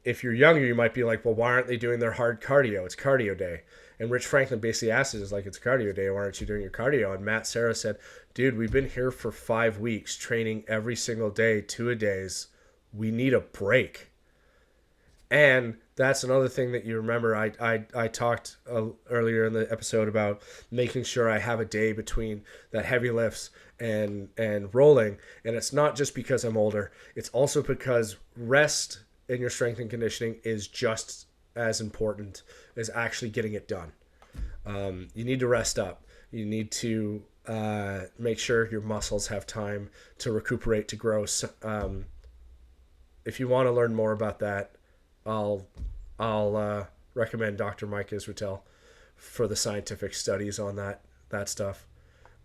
if you're younger, you might be like, well, why aren't they doing their hard cardio? It's cardio day. And Rich Franklin basically asked us, like, it's cardio day. Why aren't you doing your cardio? And Matt Serra said, dude, we've been here for 5 weeks training every single day, 2-a-days. We need a break. And that's another thing that you remember. I talked earlier in the episode about making sure I have a day between that heavy lifts and rolling. And it's not just because I'm older. It's also because rest in your strength and conditioning is just as important as actually getting it done. You need to rest up. You need to make sure your muscles have time to recuperate, to grow. If you want to learn more about that, I'll recommend Dr. Mike Israetel for the scientific studies on that stuff,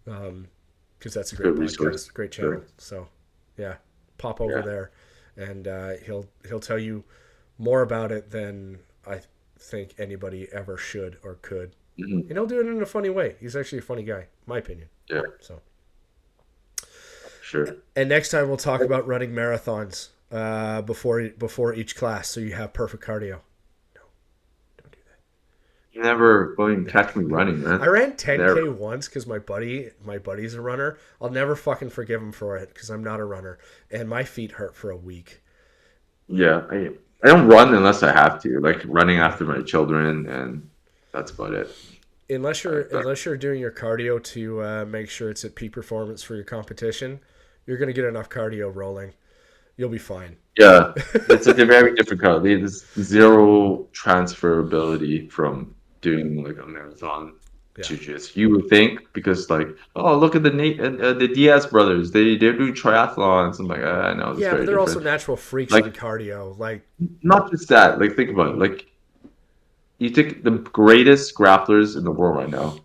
because that's a great podcast, resource. Great channel. Sure. So yeah, pop over there, and he'll tell you more about it than I think anybody ever should or could. Mm-hmm. And he'll do it in a funny way. He's actually a funny guy, in my opinion. Yeah. So sure. And next time we'll talk about running marathons before each class, so you have perfect cardio. No, don't do that. You never going to catch me running, man. I ran 10K once because my buddy's a runner. I'll never fucking forgive him for it because I'm not a runner, and my feet hurt for a week. Yeah, I don't run unless I have to, like running after my children, and that's about it. Unless you're doing your cardio to make sure it's at peak performance for your competition, you're gonna get enough cardio rolling. You'll be fine. Yeah, it's a very different cardio. There's zero transferability from doing like a marathon jiu-jitsu. You would think, because like, oh, look at the Diaz brothers. They're doing triathlons. I'm like, I know. Yeah, but they're also natural freaks on cardio. Like, not just that. Like, think about it. Like, you think the greatest grapplers in the world right now,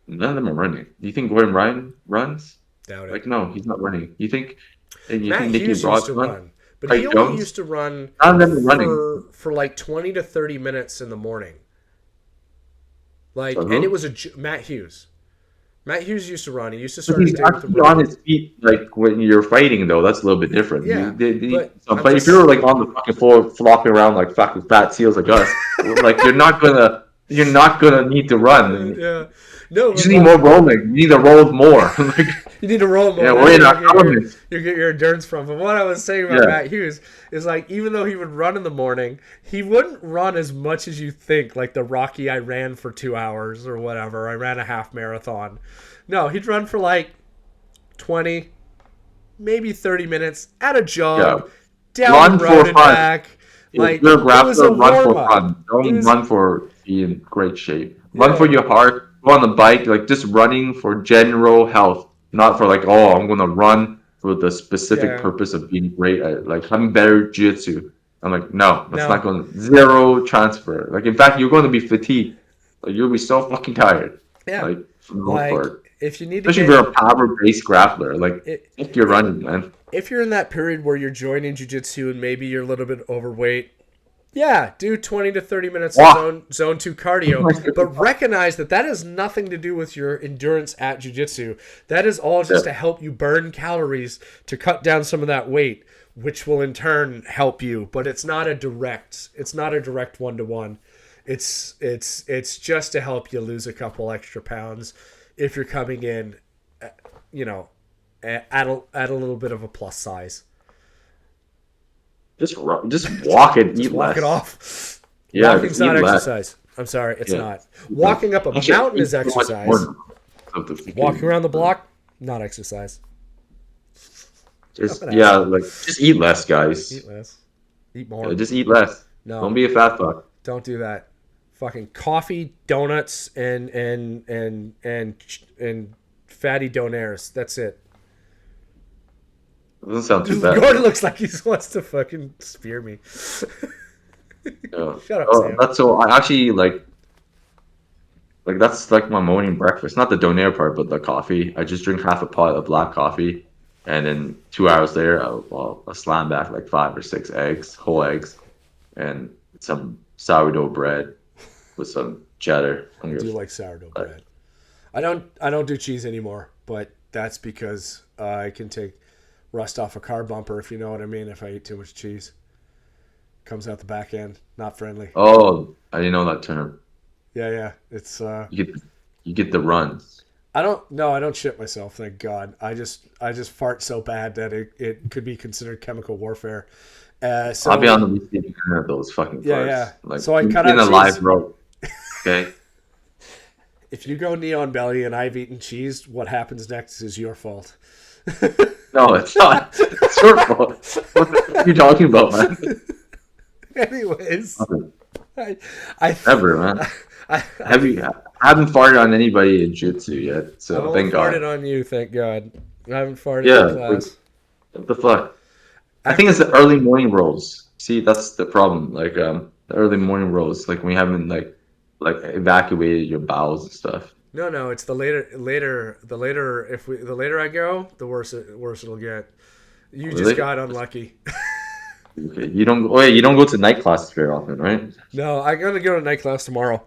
none of them are running. Do you think Gordon Ryan runs? Doubt it. Like, no, he's not running. You think? And you Matt think Hughes used to run, but he only used to run for like 20 to 30 minutes in the morning. Like, and it was Matt Hughes. Matt Hughes used to run. He used to start his day with the run. On his feet, like when you're fighting, though, that's a little bit different. Yeah, but if you're like on the fucking floor, flopping around like fucking fat seals like us, like you're not gonna need to run. Yeah. No, you just need more rolling. You need to roll more. Like, you need to roll more. Yeah, we're in our element. You get your endurance from. But what I was saying about Matt Hughes is, like, even though he would run in the morning, he wouldn't run as much as you think. Like the Rocky, I ran for 2 hours or whatever. I ran a half marathon. No, he'd run for like 20, maybe 30 minutes at a jog, down the road and back. Like, you're a grappler, run for fun. Don't run for be in great shape. Run for your heart. Go on the bike, like just running for general health, not for like, oh, I'm gonna run for the specific purpose of being great at like having better jiu-jitsu. I'm like, no, that's not going to zero transfer. Like, in fact, you're going to be fatigued. Like, you'll be so fucking tired. Yeah. Like, for the most part. If you need to, especially if you're a power-based grappler, like if you're running, man. If you're in that period where you're joining jiu-jitsu and maybe you're a little bit overweight, do 20 to 30 minutes of zone 2 cardio, but recognize that has nothing to do with your endurance at jiu-jitsu. That is all just to help you burn calories to cut down some of that weight, which will in turn help you. But it's not a direct one-to-one. It's just to help you lose a couple extra pounds if you're coming in, at a little bit of a plus size. Just walk it, eat less. Walk it off. Yeah, walking's not exercise. I'm sorry, it's not. Walking up a mountain is exercise. Walking around the block, not exercise. Just eat less, guys. Eat less. Eat more. Yeah, just eat less. No, don't be a fat fuck. Don't do that. Fucking coffee, donuts, and fatty donaires. That's it. Doesn't sound too bad. Gordon looks like he wants to fucking spear me. Yeah. Shut up, Oh, Sam. that's so. I actually like. Like that's like my morning breakfast. Not the donair part, but the coffee. I just drink half a pot of black coffee, and then 2 hours later, I'll slam back like 5 or 6 eggs, whole eggs, and some sourdough bread with some cheddar. I do like sourdough bread. I don't do cheese anymore, but that's because I can take rust off a car bumper, if you know what I mean. If I eat too much cheese, comes out the back end, not friendly. Oh, I didn't know that term. Yeah. It's You get you get the runs. I don't no, I don't shit myself, thank God. I just fart so bad that it could be considered chemical warfare. I'll be on So the receiving end of those fucking yeah. farts. Like So I cut in out a live cheese. rope. Okay. If you go neon belly and I've eaten cheese, what happens next is your fault. No, it's not. It's your fault. What the fuck are you talking about, man? Anyways, Nothing. I, I, Never, man. I I haven't farted on anybody in Jiu-Jitsu yet, I've so only thank God. farted on you, thank God. I haven't farted Yeah, in like class. what the fuck? I think it's After the early morning rolls. See, that's the problem. Like the early morning rolls, like when you haven't like evacuated your bowels and stuff. no, it's the later. If the later I go, the worse it'll get. You just Really? got unlucky. Okay. You don't go to night classes very often, right? No, I gotta go to night class tomorrow.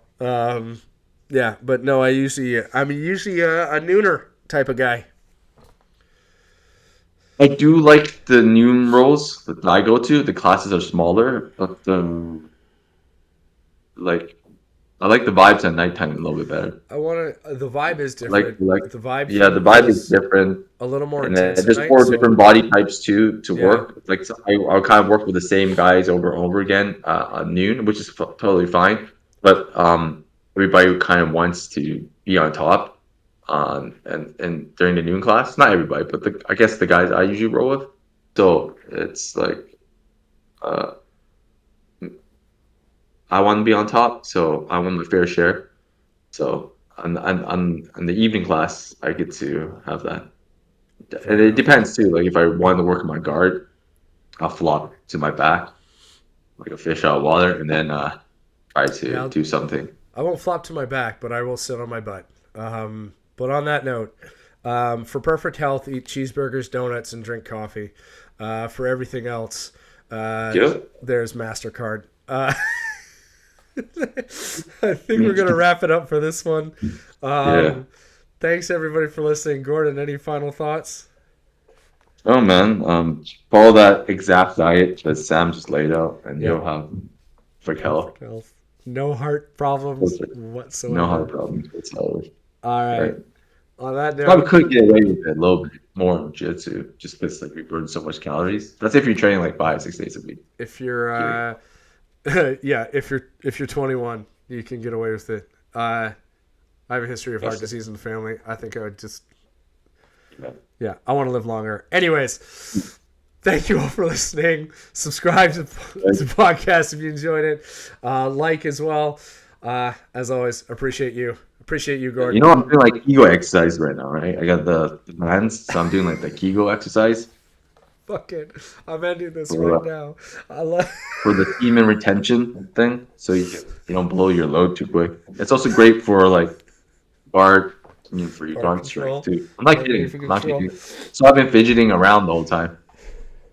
Yeah, but no, I'm usually a nooner type of guy. I do like the noon rolls that I go to. The classes are smaller, but like I like the vibes at nighttime a little bit better. I want to. The vibe is Like different. like The vibe yeah, the feels vibe is different. a little more And intense then at there's night. four So different body types too to yeah, work. Like so I'll kind of work with the same guys over and over again at noon, which is totally fine. But everybody kind of wants to be on top. And during the noon class, not everybody, but I guess the guys I usually roll with. So it's like uh, I want to be on top, so I want my fair share. So on the evening class, I get to have that. And fair it enough. depends too. Like if I want to work on my guard, I'll flop to my back like a fish out of water, and then try to Yeah, do something. I won't flop to my back, but I will sit on my butt. But on that note, for perfect health, eat cheeseburgers, donuts, and drink coffee. For everything else, Yeah. there's Mastercard. I think we're gonna wrap it up for this one. Yeah. Um, thanks everybody for listening. Gordon, any final thoughts? Oh man, follow that exact diet that Sam just laid out, and Yep. you'll have freak health. Perfect health. No heart problems Perfect. No heart whatsoever. problems whatsoever. All right. Right. On that Probably note, could get away with it a little bit more in jiu-jitsu, just because like we burn so much calories. That's if you're training like 5, 6 days a week. if you're Period. yeah, if you're 21, you can get away with it. I have a history of heart Yes. disease in the family. I think I would just Yeah. yeah, I want to live longer. Anyways, thank you all for listening. Subscribe to the podcast if you enjoyed it. Like as well. As always, appreciate you. Appreciate you, You Gordon. know, I'm doing like ego exercise right now, right? I got the hands, so I'm doing like the kegel exercise Fucking, I'm ending this for right now. I love. for the semen retention thing, so you don't blow your load too quick. It's also great for like guard, for your Heart guard strength control. too. I'm not Heart kidding. rate for I'm not control. kidding. So I've been fidgeting around the whole time,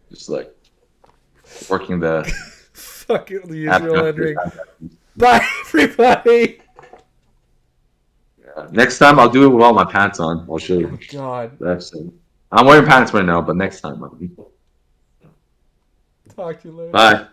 just like working the Fucking the usual abductors. ending. Bye, everybody. Next time I'll do it with all my pants on. I'll show you. God. That's it. I'm wearing pants right now, but next time. Talk to you later. Bye.